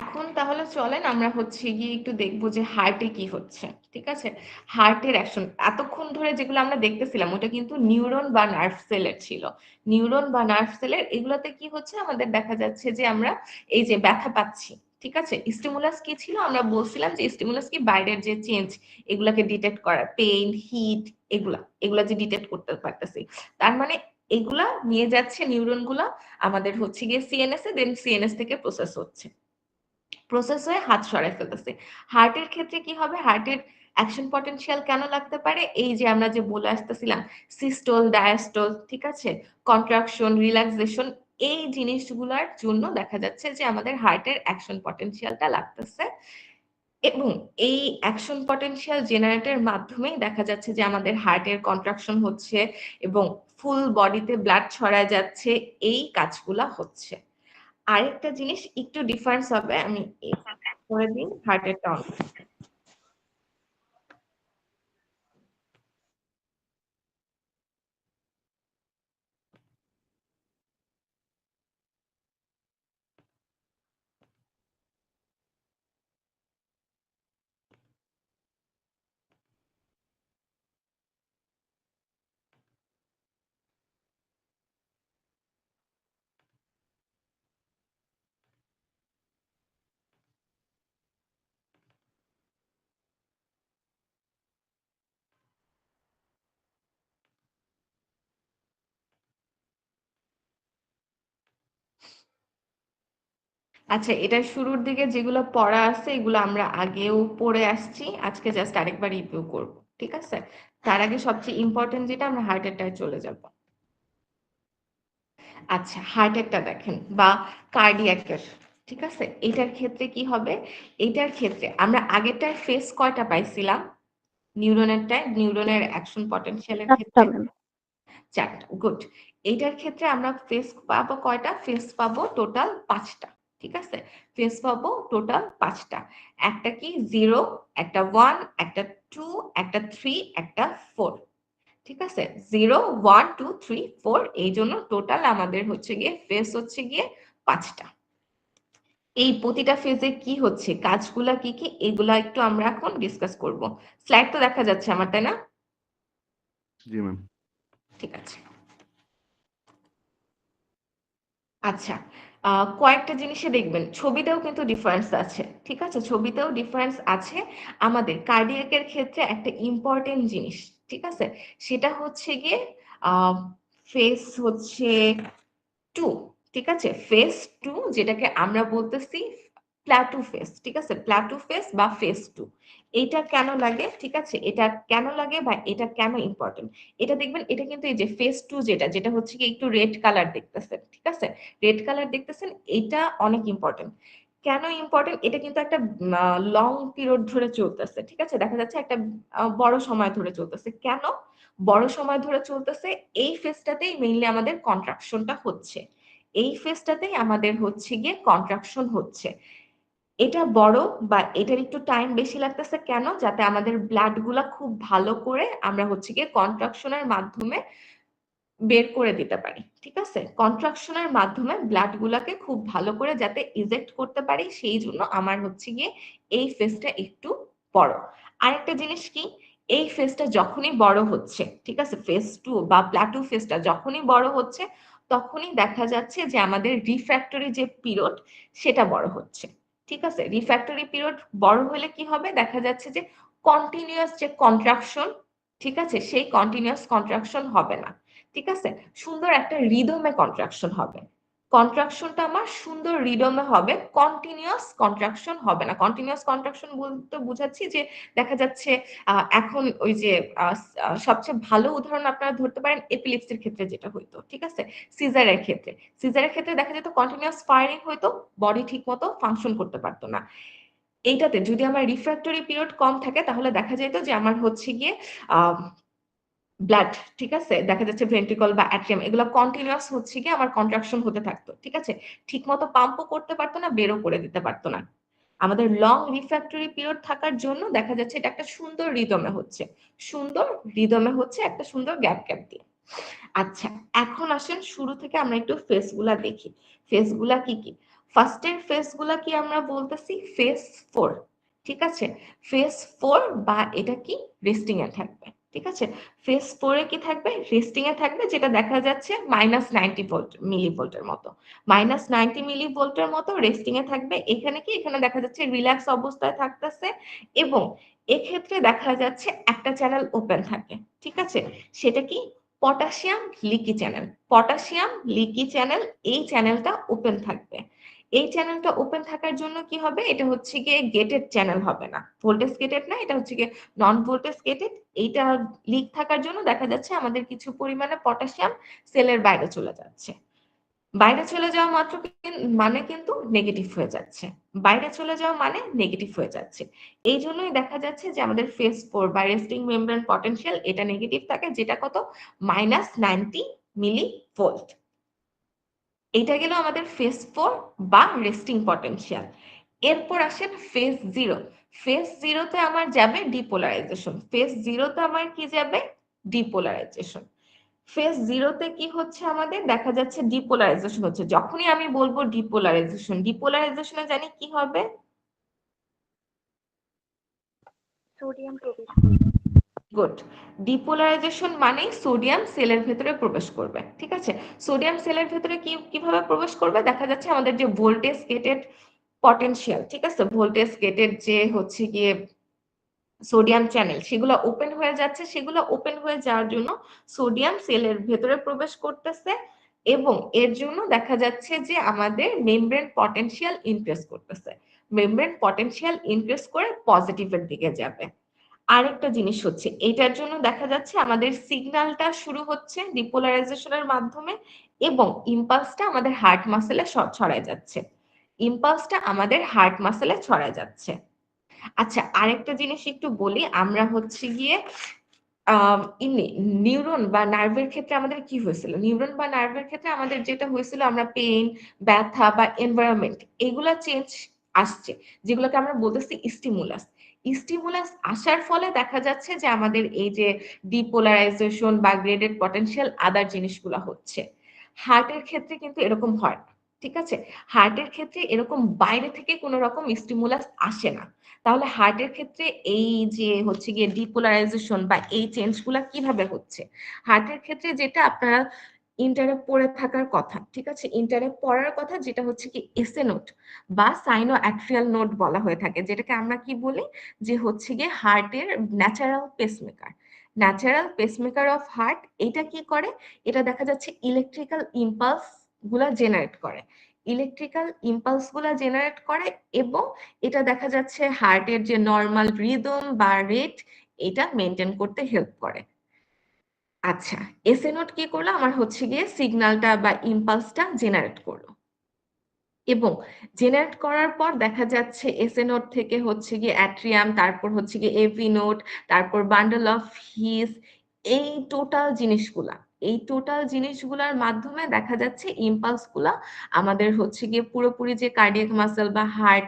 এখন তাহলে চলেন আমরা হচ্ছে গিয়ে একটু দেখবো যে হার্টে কি হচ্ছে। ঠিক আছে, হার্টের অ্যাকশন এতক্ষণ ধরে যেগুলো আমরা দেখতেছিলাম ওটা কিন্তু নিউরন বা নার্ভ সেলের ছিল। নিউরন বা নার্ভ সেলের এগুলোতে কি হচ্ছে আমাদের দেখা যাচ্ছে যে আমরা এই যে ব্যথা পাচ্ছি। ঠিক আছে, স্টিমুলাস কি ছিল আমরা বলছিলাম যে স্টিমুলাস কি বাইরের যে চেঞ্জ এগুলাকে ডিটেক্ট করা, পেইন হিট এগুলা যে ডিটেক্ট করতে পারতেছি, তার মানে এগুলা নিয়ে যাচ্ছে নিউরন গুলা আমাদের হচ্ছে গিয়ে সিএনএস এ, দেন সিএনএস থেকে প্রসেস হচ্ছে, প্রসেস হয়ে হাত সরাই ফেলতেছে। হার্টের ক্ষেত্রে কি হবে, হার্টের অ্যাকশন পটেনশিয়াল কেন লাগতে পারে, এই যে আমরা যে বলে আসতেছিলাম সিস্টোল ডায়াস্টোল, ঠিক আছে, কন্ট্রাকশন রিল্যাক্সেশন, এই জিনিসগুলোর জন্য দেখা যাচ্ছে যে আমাদের হার্টের অ্যাকশন পটেনশিয়ালটা লাগতেছে। এবং এই অ্যাকশন পটেনশিয়াল জেনারেটের মাধ্যমেই দেখা যাচ্ছে যে আমাদের হার্টের কন্ট্রাকশন হচ্ছে এবং ফুল বডিতে ব্লাড ছড়ায় যাচ্ছে, এই কাজগুলা হচ্ছে। আরেকটা জিনিস একটু ডিফারেন্স হবে, আমি করে দিই হার্টের টন। আচ্ছা, এটা শুরুর দিকে যেগুলো পড়া আছে এগুলো আমরা আগেও পড়ে আসছি, আজকে জাস্ট আরেকবার রিভিউ করব। ঠিক আছে, তার আগে সবচেয়ে ইম্পর্টেন্ট যেটা আমরা হার্ট অ্যাটাকে চলে যাব। আচ্ছা, হার্ট অ্যাটাকটা দেখেন বা কার্ডিয়াকের, ঠিক আছে, এটার ক্ষেত্রে কি হবে, এটার ক্ষেত্রে আমরা আগেরটায় ফেস কয়টা পাইছিলাম, নিউরনেরটায় নিউরনের অ্যাকশন পটেনশিয়ালের ক্ষেত্রে ম্যাম। চারটা, গুড। এইটার ক্ষেত্রে আমরা ফেস পাবো কয়টা, ফেস পাবো টোটাল 5টা। ঠিক আছে, ফেস পাবো টোটাল 5টা। একটা কি 0, একটা 1, একটা 2, একটা 3, একটা 4। ঠিক আছে, 0 1 2 3 4, এই জন্য টোটাল আমাদের হচ্ছে গিয়ে ফেস হচ্ছে গিয়ে 5টা। এই প্রতিটা ফেজে কি হচ্ছে, কাজগুলা কি কি, এগুলা একটু আমরা এখন ডিসকাস করব। স্লাইড তো দেখা যাচ্ছে আমার, তাই না? জি ম্যাম। ঠিক আছে। আচ্ছা, কয়েকটা জিনিসে দেখবেন ছবিতেও কিন্তু ডিফারেন্স আছে। ঠিক আছে, ছবিতেও ডিফারেন্স আছে। আমাদের কার্ডিয়াকের ক্ষেত্রে একটা ইম্পর্টেন্ট জিনিস, ঠিক আছে, সেটা হচ্ছে গিয়ে ফেস হচ্ছে 2। ঠিক আছে, ফেস 2 যেটাকে আমরা বলতেছি প্ল্যাটু ফেস। ঠিক আছে, প্ল্যাটু ফেস বা ফেস 2, এটা কেন লাগে, ঠিক আছে, এটা কেন লাগে বা এটা কেন ইম্পর্টেন্ট, এটা দেখবেন, এটা কিন্তু এই যে ফেস 2 যেটা যেটা হচ্ছে কি একটু রেড কালার দেখতেছেন, ঠিক আছে, রেড কালার দেখতেছেন, এটা অনেক ইম্পর্টেন্ট। কেন ইম্পর্টেন্ট, এটা কিন্তু একটা লং পিরিয়ড ধরে চলতেছে। ঠিক আছে, দেখা যাচ্ছে একটা বড় সময় ধরে চলতেছে। কেন বড় সময় ধরে চলতেছে, এই ফেজটাতেই মেইনলি আমাদের কন্ট্রাকশনটা হচ্ছে, এই ফেজটাতেই আমাদের হচ্ছে গিয়ে কন্ট্রাকশন হচ্ছে। এটা বড় বা এটার একটু টাইম বেশি লাগতেছে কেন, যাতে আমাদের ব্লাড গুলা খুব ভালো করে আমরা হচ্ছে গিয়ে কন্ট্রাকশনের মাধ্যমে বের করে দিতে পারি। ঠিক আছে, কন্ট্রাকশনের মাধ্যমে ব্লাড গুলাকে খুব ভালো করে যাতে ইজেক্ট করতে পারি, সেই জন্য আমার হচ্ছে গিয়ে এই ফেজটা একটু বড়। আরেকটা জিনিস কি, এই ফেজটা যখনই বড় হচ্ছে, ঠিক আছে, ফেজ 2 বা প্লাটু ফেজটা যখনই বড় হচ্ছে তখনই দেখা যাচ্ছে যে আমাদের রিফ্র্যাক্টরি যে পিরিয়ড সেটা বড় হচ্ছে। ঠিক আছে, রিফ্র্যাক্টরি পিরিয়ড বড় হলে কি হবে, দেখা যাচ্ছে যে কন্টিনিউয়াস যে কন্ট্রাকশন, ঠিক আছে, সেই কন্টিনিউয়াস কন্ট্রাকশন হবে না, ঠিক আছে, সুন্দর একটা রিদমে কন্ট্রাকশন হবে। কন্ট্রাকশনটা আমার সুন্দর রিদমে হবে, কন্টিনিউয়াস কন্ট্রাকশন হবে না। কন্টিনিউয়াস কন্ট্রাকশন বলতে বুঝাচ্ছি যে দেখা যাচ্ছে এখন ওই যে সবচেয়ে ভালো উদাহরণ আপনারা ধরতে পারেন এপিলেপসির ক্ষেত্রে যেটা হইতো, ঠিক আছে, সিজারের ক্ষেত্রে দেখা যেত কন্টিনিউয়াস ফায়ারিং হইতো, বডি ঠিক মতো ফাংশন করতে পারতো না। এইটাতে যদি আমার রিফ্র্যাক্টরি পিরিয়ড কম থাকে তাহলে দেখা যেত যে আমার হচ্ছে গিয়ে ব্লাড, ঠিক আছে, দেখা যাচ্ছে ভেন্ট্রিকল বা অ্যাট্রিয়াম এগুলো কন্টিনিউয়াস হচ্ছে গিয়ে আমার কন্ট্রাকশন হতে থাকতো, ঠিক আছে, ঠিক মতো পাম্পও করতে পারতো না, বেরও করে দিতে পারতো না। আমাদের লং রিফ্র্যাক্টরি পিরিয়ড থাকার জন্য দেখা যাচ্ছে এটা একটা সুন্দর রিদমে হচ্ছে একটা সুন্দর গ্যাপ দিয়ে। আচ্ছা, এখন আসেন শুরু থেকে আমরা একটু ফেসগুলা দেখি। ফেসগুলা কি কি? ফার্স্টের ফেসগুলা কি আমরা বলতেছি ফেস 4, ঠিক আছে, ফেস 4 বা এটা কি রেস্টিং এ থাকবে, ঠিক আছে, ফেস 4 এ কি থাকবে, রেস্টিং এ থাকবে, যেটা দেখা যাচ্ছে -90 মিলিভোল্টের মতো, -90 মিলিভোল্টের মতো রেস্টিং এ থাকবে। এখানে কি, এখানে দেখা যাচ্ছে রিল্যাক্স অবস্থায় থাকতেছে এবং এক্ষেত্রে দেখা যাচ্ছে একটা চ্যানেল ওপেন থাকে, ঠিক আছে, সেটা কি পটাশিয়াম লিকি চ্যানেল। এই চ্যানেলটা ওপেন থাকবে। এই চ্যানেলটা ওপেন থাকার জন্য কি হবে, এটা হচ্ছে গিয়ে গেটেড চ্যানেল হবে না, ভোল্টেজ গেটেড না, এটা হচ্ছে গিয়ে নন ভোল্টেজ গেটেড। এইটা লিক থাকার জন্য দেখা যাচ্ছে আমাদের কিছু পরিমাণে পটাশিয়াম সেলের বাইরে চলে যাচ্ছে। বাইরে চলে যাওয়া মাত্র মানে কিন্তু নেগেটিভ হয়ে যাচ্ছে, বাইরে চলে যাওয়া মানে নেগেটিভ হয়ে যাচ্ছে। এই জন্যই দেখা যাচ্ছে যে আমাদের ফেজ 4 বা রেস্টিং মেমব্রেন পটেনশিয়াল এটা নেগেটিভ থাকে, যেটা কত -90 মিলিভোল্ট। এটা গেল আমাদের ফেজ 4 বা রেস্টিং পটেনশিয়াল। এরপর আসেন ফেজ 0। ফেজ 0-তে আমার যাবে ডিপোলারাইজেশন। ফেজ 0-তে আমার কি যাবে, ডিপোলারাইজেশন। ফেজ 0-তে কি হচ্ছে, আমাদের দেখা যাচ্ছে ডিপোলারাইজেশন হচ্ছে। যখনই আমি বলবো ডিপোলারাইজেশনে জানি কি হবে, সোডিয়াম প্রবেশ গুড। ডিপোলারাইজেশন মানে সোডিয়াম সেলের ভেতরে প্রবেশ করবে, ঠিক আছে, সোডিয়াম সেলের ভেতরে কিভাবে প্রবেশ করবে, দেখা যাচ্ছে আমাদের যে ভোল্টেজ গেটেড পটেনশিয়াল, ঠিক আছে, ভোল্টেজ গেটেড যে হচ্ছে গিয়ে সোডিয়াম চ্যানেল সেগুলো ওপেন হয়ে যাচ্ছে, সেগুলো ওপেন হয়ে যাওয়ার জন্য সোডিয়াম সেলের ভেতরে প্রবেশ করতেছে এবং এর জন্য দেখা যাচ্ছে যে আমাদের মেমব্রেন পটেনশিয়াল ইনক্রিজ করতেছে। মেমব্রেন পটেনশিয়াল ইনক্রিজ করে পজিটিভের দিকে যাবে। আরেকটা জিনিস হচ্ছে, এটার জন্য দেখা যাচ্ছে আমাদের সিগন্যালটা শুরু হচ্ছে ডিপোলারাইজেশনের মাধ্যমে এবং ইম্পালসটা আমাদের হার্ট মাসেলে ছড়ায় যাচ্ছে। আচ্ছা, আরেকটা জিনিস একটু বলি, আমরা হচ্ছে গিয়ে নিউরন বা নার্ভের ক্ষেত্রে আমাদের কি হয়েছিল, নিউরন বা নার্ভের ক্ষেত্রে আমাদের যেটা হয়েছিল, আমরা পেইন, ব্যথা বা এনভায়রনমেন্ট এগুলা চেঞ্জ আসছে, যেগুলোকে আমরা বলতেছি স্টিমুলাস আসার ফলে দেখা যাচ্ছে যে আমাদের এই যে ডিপোলারাইজেশন বা গ্রেডেড পটেনশিয়াল আদার জিনিসগুলো হচ্ছে। হার্টের ক্ষেত্রে কিন্তু এরকম হয় না, ঠিক আছে, হার্টের ক্ষেত্রে এরকম বাইরে থেকে কোনো রকম স্টিমুলাস আসে না। তাহলে হার্টের ক্ষেত্রে এই যে হচ্ছে গিয়ে ডিপোলারাইজেশন বা এই চেঞ্জগুলা কিভাবে হচ্ছে, হার্টের ক্ষেত্রে যেটা আপনারা ইন্টারে পড়ে থাকার কথা, ঠিক আছে, ইন্টারে পড়ার কথা, যেটা হচ্ছে কি এসএ নোট বা সাইনো অ্যাট্রিয়াল নোট বলা হয়ে থাকে, যেটাকে আমরা কি বলি, যে হচ্ছে গিয়ে হার্টের ন্যাচারাল পেসমেকার অফ হার্ট। এটা কি করে, এটা দেখা যাচ্ছে ইলেকট্রিক্যাল ইম্পালস গুলা জেনারেট করে এবং এটা দেখা যাচ্ছে হার্টের যে নর্মাল রিদম বা রেট এটা মেনটেন করতে হেল্প করে। আচ্ছা, এসএ নোট কি করলো, আমার হচ্ছে গিয়ে সিগন্যালটা বা ইম্পালসটা জেনারেট করলো এবং জেনারেট করার পর দেখা যাচ্ছে এসএ নোট থেকে হচ্ছে গিয়ে অ্যাট্রিয়াম, তারপর হচ্ছে গিয়ে এভি নোট, তারপর বান্ডল অফ হিস, এই টোটাল জিনিসগুলার মাধ্যমে দেখা যাচ্ছে ইম্পালস গুলা আমাদের হচ্ছে গিয়ে পুরোপুরি যে কার্ডিয়াক মাসেল বা হার্ট,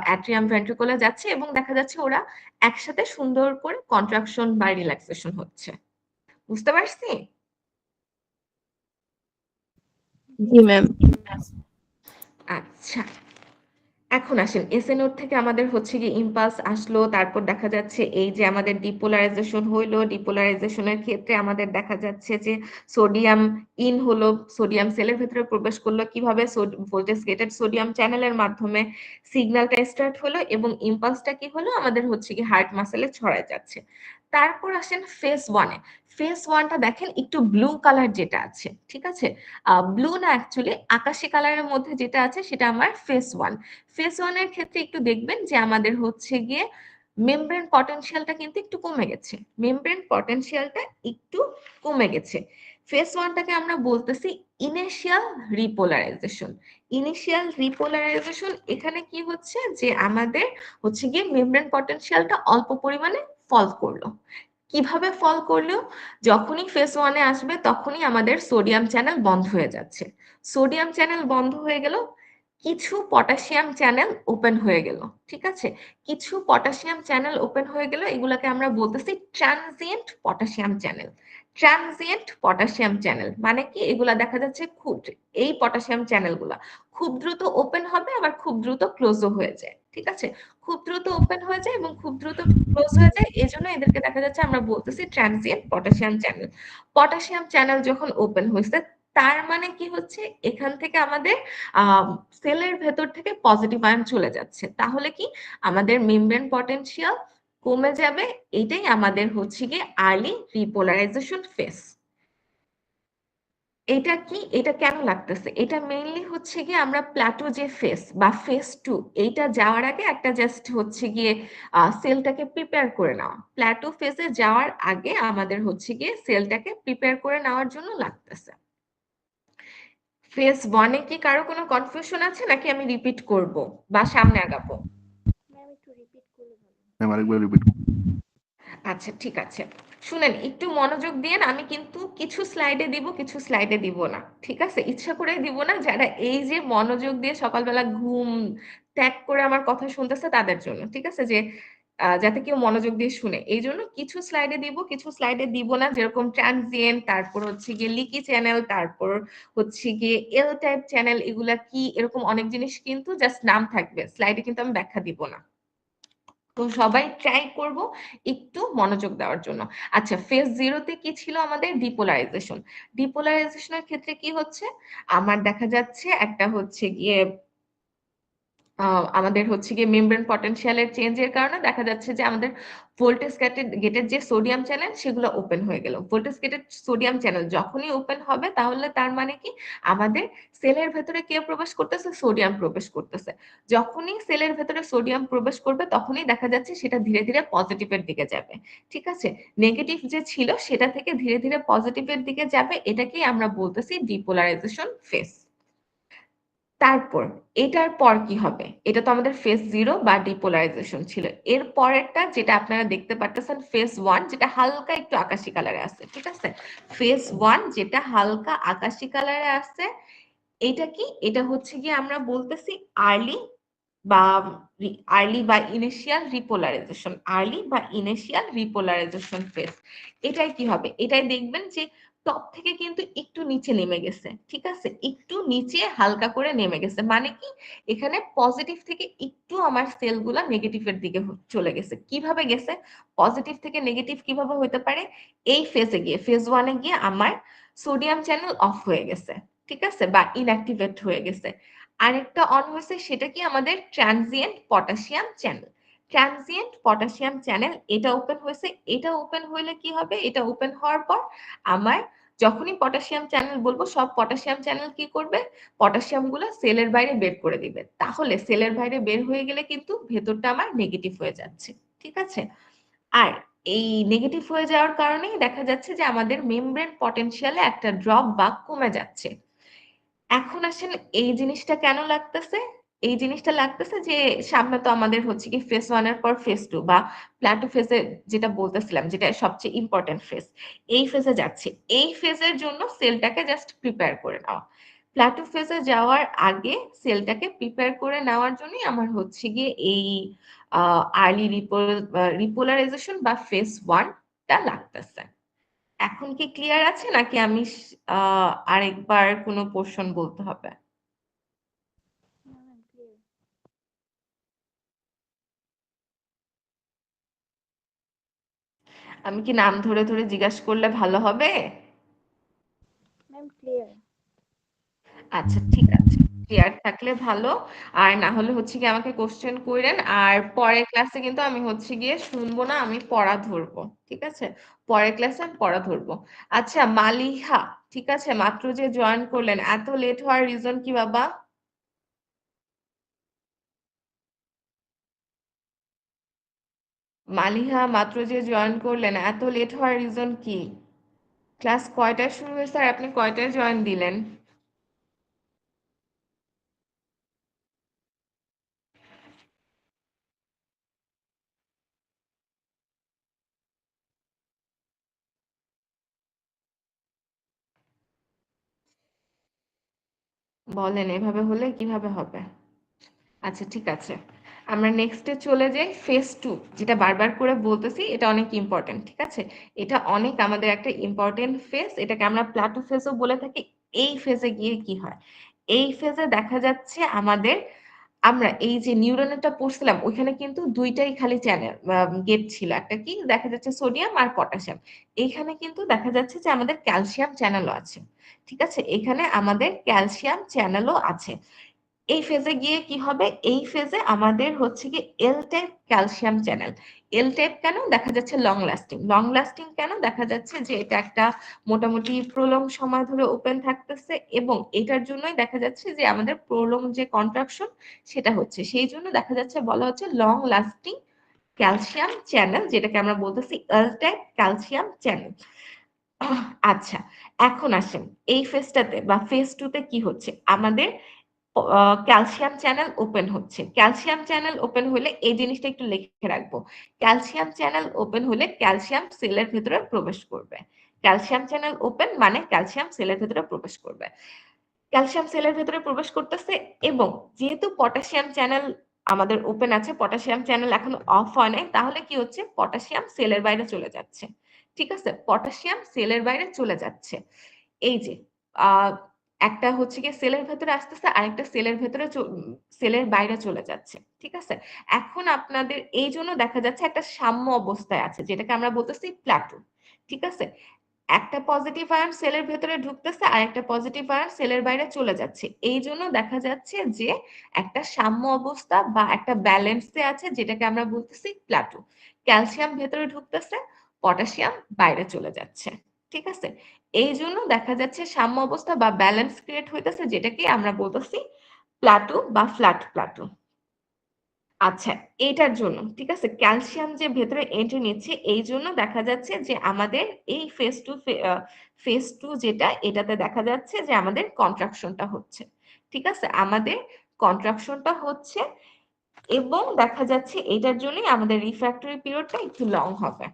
অ্যাট্রিয়াম, ভেন্ট্রিকলে যাচ্ছে এবং দেখা যাচ্ছে ওরা একসাথে সুন্দর করে কন্ট্রাকশন বা রিল্যাক্সেশন হচ্ছে। বুঝতে পারছি? জি ম্যাম। আচ্ছা, এখন আসেন এসএনওর থেকে আমাদের হচ্ছে কি ইম্পালস আসলো, তারপর দেখা যাচ্ছে এই যে আমাদের ডিপোলারাইজেশন হইলো, ডিপোলারাইজেশনের ক্ষেত্রে আমাদের দেখা যাচ্ছে যে সোডিয়াম ইন হলো, সোডিয়াম সেলের ভেতরে প্রবেশ করলো কিভাবে, ভোল্টেজ গেটেড সোডিয়াম চ্যানেলের মাধ্যমে সিগন্যালটা স্টার্ট হলো এবং ইম্পালসটা কি হলো আমাদের হচ্ছে কি হার্ট মাসেলে ছড়ায় যাচ্ছে। তারপর আসেন ফেজ ওয়ানে। ফেজ ওয়ানটা দেখেন একটু ব্লু কালার যেটা আছে, ঠিক আছে, ব্লু না অ্যাকচুয়ালি আকাশি কালারের মধ্যে যেটা আছে সেটা আমার ফেজ ওয়ান। ফেজ ওয়ানের ক্ষেত্রে একটু দেখবেন যে আমাদের হচ্ছে গিয়ে মেমব্রেন পটেনশিয়ালটা কিন্তু একটু কমে গেছে, মেমব্রেন পটেনশিয়ালটা একটু কমে গেছে। ফেজ ওয়ানটাকে আমরা বলতেছি ইনিশিয়াল রিপোলারাইজেশন। ইনিশিয়াল রিপোলারাইজেশন এখানে কি হচ্ছে যে আমাদের হচ্ছে গিয়ে মেমব্রেন পটেনশিয়ালটা অল্প পরিমাণে ফল করলো। কিভাবে ফল করলো? যখনই ফেজ ওয়ানে আসবে তখনই আমাদের সোডিয়াম চ্যানেল বন্ধ হয়ে যাচ্ছে। সোডিয়াম চ্যানেল বন্ধ হয়ে গেল, কিছু পটাশিয়াম চ্যানেল ওপেন হয়ে গেল, ঠিক আছে, কিছু পটাশিয়াম চ্যানেল ওপেন হয়ে গেল, এগুলাকে আমরা বলতেছি transient potassium channel. Transient potassium channel মানে কি, এগুলা দেখা যাচ্ছে খুব, এই পটাশিয়াম চ্যানেলগুলা খুব দ্রুত ওপেন হবে আবার খুব দ্রুত ক্লোজও হয়ে যায়, ঠিক আছে, খুব দ্রুত ওপেন হয়ে যায় এবং খুব দ্রুত ক্লোজ হয়ে যায়, এজন্য এদেরকে দেখা যাচ্ছে আমরা বলতেছি transient potassium channel. Potassium channel যখন ওপেন হয়েছে তার মানে কি হচ্ছে, এখান থেকে আমাদের সেলের ভেতর থেকে পজিটিভ আয়ন চলে যাচ্ছে, তাহলে কি আমাদের মেমব্রেন পটেনশিয়াল কমে যাবে। এটাই আমাদের হচ্ছে গিয়ে আর্লি রিপোলারাইজেশন ফেজ। এটা কি, এটা কেন লাগতেছে, এটা মেইনলি হচ্ছে গিয়ে আমরা প্লাটো যে ফেজ বা ফেজ টু, এইটা যাওয়ার আগে একটা জাস্ট হচ্ছে গিয়ে সেলটাকে প্রিপেয়ার করে নেওয়া, প্লাটো ফেজে যাওয়ার আগে আমাদের হচ্ছে গিয়ে সেলটাকে প্রিপেয়ার করে নেওয়ার জন্য লাগতেছে। ফেজ ওয়ানে কি কারো কোনো কনফিউশন আছে নাকি আমি রিপিট করব বা সামনে আগাবো? ম্যাম আরেকবার রিপিট। আচ্ছা ঠিক আছে, শুনেন একটু মনোযোগ দিয়েন, আমি কিন্তু কিছু স্লাইডে দিব কিছু স্লাইডে দিব না, ঠিক আছে, ইচ্ছা করে দিব না, যারা এই যে মনোযোগ দিয়ে সকালবেলা ঘুম ত্যাগ করে আমার কথা শুনতেছে তাদের জন্য, ঠিক আছে, যে যাতে কেউ মনোযোগ দিয়ে শুনে, এই জন্য কিছু স্লাইডে দিব কিছু স্লাইডে দিব না, যেরকম ট্রানজিয়েন্ট, তারপর হচ্ছে গিয়ে লিকি চ্যানেল, তারপর হচ্ছে গিয়ে এল টাইপ চ্যানেল, এগুলা কি এরকম অনেক জিনিস কিন্তু জাস্ট নাম থাকবে, স্লাইডে কিন্তু আমি ব্যাখ্যা দিব না। তো সবাই ট্রাই করব একটু মনোযোগ দেওয়ার জন্য। আচ্ছা, ফেজ জিরোতে কি ছিল আমাদের, ডিপোলারাইজেশন। ডিপোলারাইজেশনের ক্ষেত্রে কি হচ্ছে, আমার দেখা যাচ্ছে একটা হচ্ছে গিয়ে আমাদের হচ্ছে গিয়ে মেমব্রেন পটেনশিয়ালের চেঞ্জের কারণে দেখা যাচ্ছে যে আমাদের ভোল্টেজ গেটের যে সোডিয়াম চ্যানেল সেগুলো ওপেন হয়ে গেল। ভোল্টেজ গেটের সোডিয়াম চ্যানেল যখনই ওপেন হবে তাহলে তার মানে কি আমাদের সেলের ভেতরে কে প্রবেশ করতেছে, সোডিয়াম প্রবেশ করতেছে। যখনই সেলের ভেতরে সোডিয়াম প্রবেশ করবে তখনই দেখা যাচ্ছে সেটা ধীরে ধীরে পজিটিভের দিকে যাবে, ঠিক আছে, নেগেটিভ যে ছিল সেটা থেকে ধীরে ধীরে পজিটিভের দিকে যাবে, এটাকেই আমরা বলতেছি ডিপোলারাইজেশন ফেজ। তারপর এটার পর কি হবে, এটা তো আমাদের ফেজ জিরো বা ডিপোলারাইজেশন ছিল। এর পরেরটা যেটা আপনারা দেখতে পাচ্ছেন ফেজ ওয়ান, যেটা হালকা একটু আকাশি কালারে আছে, ঠিক আছে, ফেজ ওয়ান যেটা হালকা আকাশি কালারে আছে, এটা কি, এটা হচ্ছে গিয়ে আমরা বলতেছি আর্লি বা ইনিশিয়াল রিপোলারাইজেশন, আর্লি বা ইনিশিয়াল রিপোলারাইজেশন ফেজ। এটাই কি হবে, এটাই দেখবেন যে টপ থেকে কিন্তু একটু নিচে নেমে গেছে, ঠিক আছে, একটু নিচে হালকা করে নেমে গেছে, মানে কি এখানে পজিটিভ থেকে একটু আমার সেলগুলা নেগেটিভের দিকে চলে গেছে। কিভাবে গেছে, পজিটিভ থেকে নেগেটিভ কিভাবে হতে পারে, এই ফেজে গিয়ে ফেজ ওয়ানে গিয়ে আমার সোডিয়াম চ্যানেল অফ হয়ে গেছে, ঠিক আছে, বা ইনঅ্যাক্টিভেট হয়ে গেছে। আরেকটা অন হয়েছে, সেটা কি আমাদের transient potassium channel. Transient potassium channel এটা ওপেন হয়েছে, এটা ওপেন হইলে কি হবে, এটা ওপেন হওয়ার পর আমার যখনই পটাশিয়াম চ্যানেল বলবো সব পটাশিয়াম চ্যানেল কি করবে, পটাশিয়াম গুলো সেলের বাইরে বের করে দিবে, তাহলে সেলের বাইরে বের হয়ে গেলে কিন্তু ভেতরটা আমার নেগেটিভ হয়ে যাচ্ছে, ঠিক আছে। আর এই নেগেটিভ হয়ে যাওয়ার কারণেই দেখা যাচ্ছে যে আমাদের মেমব্রেন পটেনশিয়ালে একটা ড্রপ বা কমে যাচ্ছে। এখন আসেন এই জিনিসটা কেন লাগতেছে, এই জিনিসটা লাগতেছে যে সামনে তো আমাদের হচ্ছে কি ফেজ ওয়ান এর পর ফেজ টু বা প্ল্যাটো ফেজে, যেটা বলতেছিলাম যেটা সবচেয়ে ইম্পর্টেন্ট ফেজ, এই ফেজে যাচ্ছে, এই ফেজের জন্য সেলটাকে জাস্ট প্রিপেয়ার করে নেওয়া। প্ল্যাটো ফেজে যাওয়ার আগে সেলটাকে প্রিপেয়ার করে নেওয়ার জন্যই আমার হচ্ছে গিয়ে এই আর্লি রিপোলারাইজেশন বা ফেজ ওয়ানটা লাগতেছে। এখন কি ক্লিয়ার আছে নাকি আমি আরেকবার কোনো পোর্শন বলতে হবে? আমি কি নাম ধরে ধরে জিজ্ঞাসা করলে ভালো হবে? Ma'am clear. আচ্ছা ঠিক আছে, ক্লিয়ার থাকলে ভালো। আর না হলে হচ্ছে কি আমাকে কোশ্চেন কইরেন, আর পরের ক্লাসে কিন্তু আমি হচ্ছে গিয়ে শুনবো না, আমি পড়া ধরবো। ঠিক আছে, পরের ক্লাসে আমি পড়া ধরবো। আচ্ছা মালিহা, ঠিক আছে, মাত্র যে জয়েন করলেন, এত লেট হওয়ার রিজন কি বাবা? মালিহা মাত্র যে জয়েন করলেন, এত লেট হওয়ার রিজন কি? ক্লাস কয়টায় শুরু হয়েছে আর আপনি কয়টায় জয়েন দিলেন? বলেন, এভাবে হলে কিভাবে হবে? আচ্ছা ঠিক আছে, আমরা নেক্সটে চলে যাই। ফেজ 2, যেটা বারবার করে বলতেছি, এটা অনেক ইম্পর্টেন্ট। ঠিক আছে, এটা অনেক আমাদের একটা ইম্পর্টেন্ট ফেজ, এটাকে আমরা প্লাটো ফেজও বলে থাকি। এই ফেজে গিয়ে কি হয়? এই ফেজে দেখা যাচ্ছে আমাদের, আমরা এই যে নিউরনটা পড়ছিলাম ওইখানে কিন্তু দুইটাই খালি চ্যানেল গেট ছিল, একটা কি দেখা যাচ্ছে সোডিয়াম আর পটাশিয়াম। এইখানে কিন্তু দেখা যাচ্ছে যে আমাদের ক্যালসিয়াম চ্যানেলও আছে। ঠিক আছে, এখানে আমাদের ক্যালসিয়াম চ্যানেলও আছে। এই ফেজে গিয়ে কি হবে? এই ফেজে আমাদের হচ্ছে কি এল type calcium channel. L type কেন? দেখা যাচ্ছে লং লাস্টিং। লং লাস্টিং কেন? দেখা যাচ্ছে যে এটা একটা মোটামুটি প্রলং সময় ধরে ওপেন থাকতেছে, এবং এটার জন্যই দেখা যাচ্ছে যে আমাদের প্রলং যে কন্ট্রাকশন সেটা হচ্ছে, সেই জন্য দেখা যাচ্ছে বলা হচ্ছে লং লাস্টিং ক্যালসিয়াম চ্যানেল, যেটাকে আমরা বলতেছি এল টাইপ ক্যালসিয়াম চ্যানেল। আচ্ছা, এখন আসেন এই ফেজটাতে বা ফেজ 2 তে কি হচ্ছে? আমাদের ক্যালসিয়াম চ্যানেল ওপেন হচ্ছে। ক্যালসিয়াম চ্যানেল ওপেন হলে এই জিনিসটা একটু লিখে রাখবো, ক্যালসিয়াম চ্যানেল ওপেন হলে ক্যালসিয়াম সেলের ভেতরে প্রবেশ করবে। ক্যালসিয়াম চ্যানেল ওপেন মানে ক্যালসিয়াম সেলের ভেতরে প্রবেশ করবে। ক্যালসিয়াম সেলের ভেতরে প্রবেশ করতেছে, এবং যেহেতু পটাশিয়াম চ্যানেল আমাদের ওপেন আছে, পটাশিয়াম চ্যানেল এখনো অফ হয় নাই, তাহলে কি হচ্ছে? পটাশিয়াম সেলের বাইরে চলে যাচ্ছে। ঠিক আছে, পটাশিয়াম সেলের বাইরে চলে যাচ্ছে। এই যে আহ একটা হচ্ছে গিয়ে সেলের ভেতরে আসতেছে, আরেকটা সেলের ভেতরে সেলের বাইরে চলে যাচ্ছে। ঠিক আছে, এখন আপনাদের এই জন্য দেখা যাচ্ছে একটা সাম্য অবস্থায় আছে, যেটাকে আমরা বলতেছি প্লাটু। ঠিক আছে, একটা পজিটিভ আয়ন সেলের ভেতরে ঢুকতেছে আর একটা পজিটিভ আয়ন সেলের বাইরে চলে যাচ্ছে। এই জন্য দেখা যাচ্ছে যে একটা সাম্য অবস্থা বা একটা ব্যালেন্সে আছে, যেটাকে আমরা বলতেছি প্লাটু। ক্যালসিয়াম ভেতরে ঢুকতেছে, পটাশিয়াম বাইরে চলে যাচ্ছে। ঠিক আছে, এই জন্য দেখা যাচ্ছে সাম্য অবস্থা বা ব্যালেন্স ক্রিয়েট হইতেছে, যেটাকে আমরা বলতেছি প্লাটু বা ফ্ল্যাট প্লাটু। আচ্ছা, এটার জন্য ঠিক আছে, ক্যালসিয়াম যে ভেতরে এন্ট্রি নিচ্ছে, এই জন্য দেখা যাচ্ছে যে আমাদের এই ফেজ 2 যেটা, এটাতে দেখা যাচ্ছে যে আমাদের কন্ট্রাকশনটা হচ্ছে। ঠিক আছে, আমাদের কন্ট্রাকশনটা হচ্ছে, এবং দেখা যাচ্ছে এটার জন্যই আমাদের রিফ্র্যাক্টরি পিরিয়ডটা একটু লং হবে।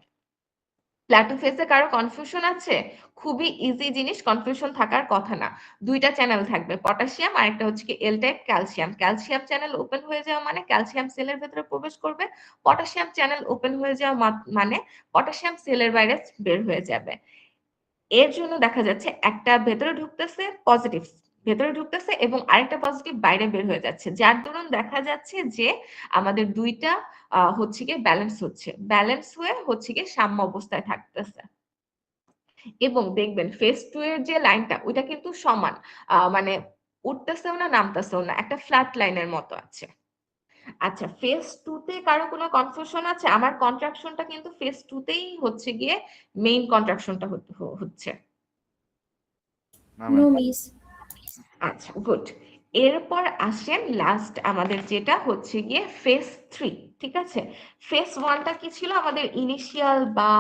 প্লাটো ফেজে কারো কনফিউশন আছে? খুবই ইজি জিনিস, কনফিউশন থাকার কথা না। দুইটা চ্যানেল থাকবে, পটাশিয়াম আর একটা হচ্ছে কি এল type calcium. Calcium channel open হয়ে যাওয়া মানে ক্যালসিয়াম সেলের ভেতরে প্রবেশ করবে, পটাশিয়াম চ্যানেল ওপেন হয়ে যাওয়া মানে পটাশিয়াম সেলের বাইরে বের হয়ে যাবে। এর জন্য দেখা যাচ্ছে একটা ভেতরে ঢুকতেছে পজিটিভ, ভেতরে ঢুকতেছে, এবং আরেকটা পজিটিভ বাইরে বের হয়ে যাচ্ছে, যার দরুন দেখা যাচ্ছে যে আমাদের দুইটা হচ্ছে গিয়ে ব্যালেন্স হচ্ছে, ব্যালেন্স হয়ে হচ্ছে গিয়ে সাম্য অবস্থায় থাকতেছে। এবং দেখবেন ফেজ 2 এর যে লাইনটা, ওইটা কিন্তু সমান, মানে উঠতেছেও না নামতেছেও না, একটা ফ্ল্যাট লাইনের মতো আছে। আচ্ছা, ফেজ 2 তে কারো কোনো কনফিউশন আছে? আমার কন্ট্রাকশনটা কিন্তু ফেজ 2 তেই হচ্ছে গিয়ে মেইন কন্ট্রাকশনটা হচ্ছে। না নো ম্যাম। মিস। আচ্ছা গুড। এরপর আসেন লাস্ট আমাদের যেটা হচ্ছে গিয়ে ফেজ 3। ঠিক আছে, ফেজ 1টা কি ছিল? আমাদের ইনিশিয়াল বা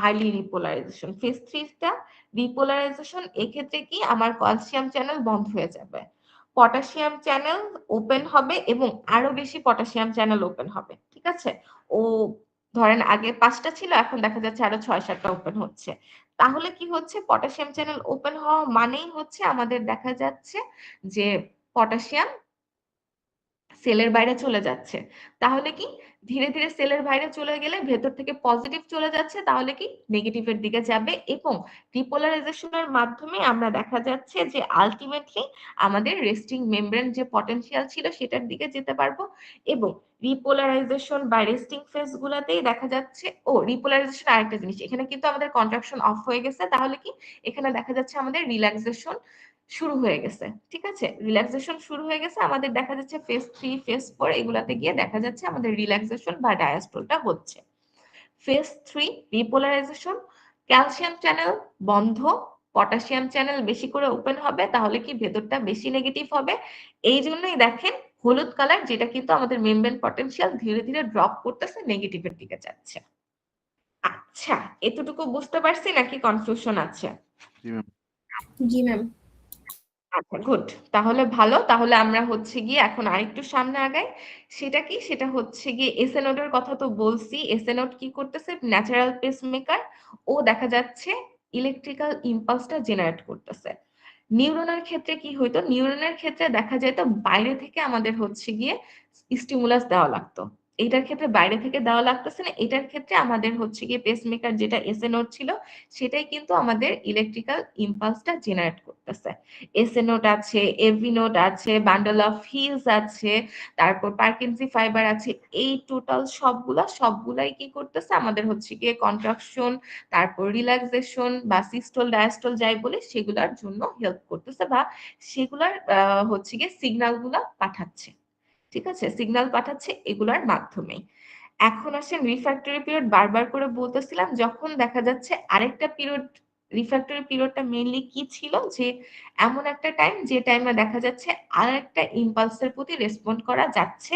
আর্লি রিপোলারাইজেশন। ফেজ 3টা রিপোলারাইজেশন। এক্ষেত্রে কি আমার ক্যালসিয়াম চ্যানেল বন্ধ হয়ে যাবে, পটাশিয়াম চ্যানেল ওপেন হবে, এবং আরো বেশি পটাশিয়াম চ্যানেল ওপেন হবে। ঠিক আছে, ও ধরেন আগে 5টা ছিল, এখন দেখা যাচ্ছে আরো 6-7টা ওপেন হচ্ছে। তাহলে কি হচ্ছে? পটাশিয়াম চ্যানেল ওপেন হওয়া মানেই হচ্ছে আমাদের দেখা যাচ্ছে যে পটাশিয়াম সেলের বাইরে চলে যাচ্ছে। তাহলে কি ধীরে ধীরে সেলের বাইরে চলে গেলে ভেতর থেকে পজিটিভ চলে যাচ্ছে, তাহলে কি নেগেটিভের দিকে যাবে, এবং রিপোলারাইজেশনের মাধ্যমে আমরা দেখা যাচ্ছে যে আলটিমেটলি আমাদের রেস্টিং মেমব্রেন যে পটেনশিয়াল ছিল সেটার দিকে যেতে পারবো। এবং রিপোলারাইজেশন বা রেস্টিং ফেজ গুলাতেই দেখা যাচ্ছে, রিপোলারাইজেশন আরেকটা জিনিস, এখানে কিন্তু আমাদের কন্ট্রাকশন অফ হয়ে গেছে, তাহলে কি এখানে দেখা যাচ্ছে আমাদের রিল্যাক্সেশন শুরু হয়ে গেছে। ঠিক আছে, রিল্যাক্সেশন শুরু হয়ে গেছে, আমাদের দেখা যাচ্ছে ফেজ 3 ফেজ 4 এগুলাতে গিয়ে দেখা যাচ্ছে আমাদের রিল্যাক্সেশন বা ডায়াস্টলটা হচ্ছে। ফেজ 3 রিপোলারাইজেশন, ক্যালসিয়াম চ্যানেল বন্ধ, পটাশিয়াম চ্যানেল বেশি করে ওপেন হবে, তাহলে কি ভেতরটা বেশি নেগেটিভ হবে। এই জন্যই দেখেন হলুদ কালার, যেটা কিন্তু আমাদের মেমব্রেন পটেনশিয়াল ধীরে ধীরে ড্রপ করতেছে, নেগেটিভের দিকে যাচ্ছে। আচ্ছা, এতটুকু বুঝতে পারছি নাকি কনফিউশন আছে? জি ম্যাম। জি ম্যাম। আচ্ছা, গুড, তাহলে ভালো। তাহলে আমরা হচ্ছে গিয়ে এখন আরেকটু সামনে আগাই। সেটা কি, সেটা হচ্ছে গিয়ে এসএ নোডের কথা তো বলছি। এসএ নোড কি করতেছে, ন্যাচারাল পেস মেকার, ও দেখা যাচ্ছে ইলেকট্রিক্যাল ইম্পালসটা জেনারেট করতেছে। নিউরনের ক্ষেত্রে কি হইতো, নিউরনের ক্ষেত্রে দেখা যেত বাইরে থেকে আমাদের হচ্ছে গিয়ে স্টিমুলাস দেওয়া লাগতো, এটার ক্ষেত্রে বাইরে থেকে দেওয়া লাগতেছে না, এটার ক্ষেত্রে আমাদের হচ্ছে গিয়ে পেসমেকার যেটা এসএ নোড ছিল সেটাই কিন্তু আমাদের ইলেকট্রিক্যাল ইম্পালসটা জেনারেট করতেছে। এসএ নোড আছে, এভি নোড আছে, বান্ডল অফ হিলস আছে, তারপর পার্কিনসি ফাইবার আছে, এই টোটাল সবগুলাই কি করতেছে আমাদের হচ্ছে গিয়ে কন্ট্রাকশন, তারপর রিল্যাক্সেশন বা সিস্টল ডায়াস্টল যাই বলে সেগুলোর জন্য হেল্প করতেছে, বা সেগুলার হচ্ছে গিয়ে সিগন্যাল গুলা পাঠাচ্ছে। ঠিক আছে, সিগন্যাল পাঠাচ্ছে এগুলার মাধ্যমে। এখন আসেন রিফ্র্যাক্টরি পিরিয়ড, বারবার করে বলতেছিলাম, যখন দেখা যাচ্ছে আরেকটা পিরিয়ড, রিফ্র্যাক্টরি পিরিয়ডটা মেইনলি কি ছিল, যে এমন একটা টাইম যে টাইমে দেখা যাচ্ছে আরেকটা ইম্পালসের প্রতি রেসপন্ড করা যাচ্ছে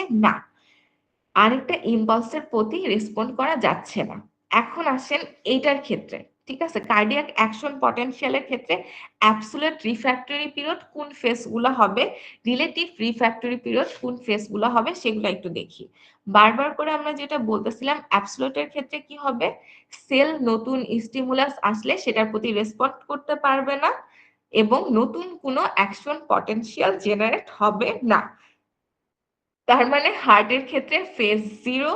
না, এখন আসেন এইটার ক্ষেত্রে। ঠিক আছে, কার্ডিয়াক অ্যাকশন পটেনশিয়ালের ক্ষেত্রে অ্যাবসোলিউট রিফ্র্যাক্টরি পিরিয়ড কোন ফেজগুলো হবে, রিলেটিভ রিফ্র্যাক্টরি পিরিয়ড কোন ফেজগুলো হবে, সেগুলো একটু দেখি। বারবার করে আমরা যেটা বলতেছিলাম, অ্যাবসোলিউটের ক্ষেত্রে কি হবে, সেল নতুন স্টিমুলাস আসলে সেটার প্রতি রেসপন্ড করতে পারবে না এবং নতুন কোনো অ্যাকশন পটেনশিয়াল জেনারেট হবে না। তার মানে হার্টের ক্ষেত্রে ফেজ 0,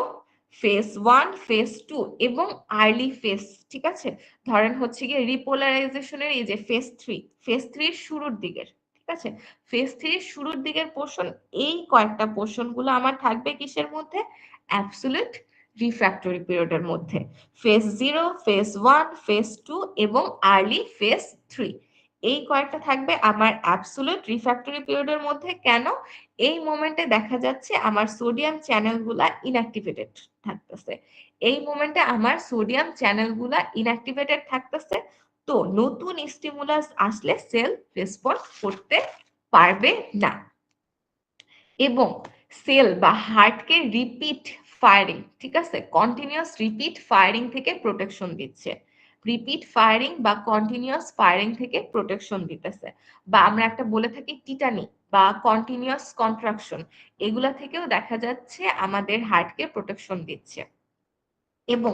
ফেজ 1, ফেজ 2 এবং আর্লি ফেজ। ঠিক আছে, ধরেন হচ্ছে গিয়ে রিপোলারাইজেশনের এই যে ফেজ 3 এর শুরুর দিকের, ঠিক আছে, ফেজ 3 এর শুরুর দিকের পোর্শন, এই কয়েকটা পোর্শন গুলো আমার থাকবে কিসের মধ্যে, অ্যাবসোলিউট রিফ্র্যাক্টরি পিরিয়ডের মধ্যে। ফেজ 0, ফেজ 1, ফেজ 2 এবং আর্লি ফেজ 3, এই কয়েকটা থাকবে আমার অ্যাবসোলিউট রিফ্র্যাক্টরি পিরিয়ডের মধ্যে। কেন, এই মোমেন্টে দেখা যাচ্ছে আমার সোডিয়াম চ্যানেলগুলা ইনঅ্যাক্টিভেটেড থাকতেছে, এই মোমেন্টে আমার সোডিয়াম চ্যানেলগুলা ইনঅ্যাক্টিভেটেড থাকতেছে, তো নতুন স্টিমুলাস আসলে সেল রেসপন্ড করতে পারবে না এবং সেল বা হার্টকে রিপিট ফায়ারিং, ঠিক আছে, কন্টিনিউয়াস রিপিট ফায়ারিং থেকে প্রোটেকশন দিচ্ছে, রিপিট ফায়ারিং বা কন্টিনিউয়াস ফায়ারিং থেকে প্রোটেকশন দিতেছে, বা আমরা একটা বলে থাকি টিটানি বা কন্টিনিউয়াস কন্ট্রাকশন, এগুলা থেকেও দেখা যাচ্ছে আমাদের হার্টকে প্রোটেকশন দিচ্ছে। এবং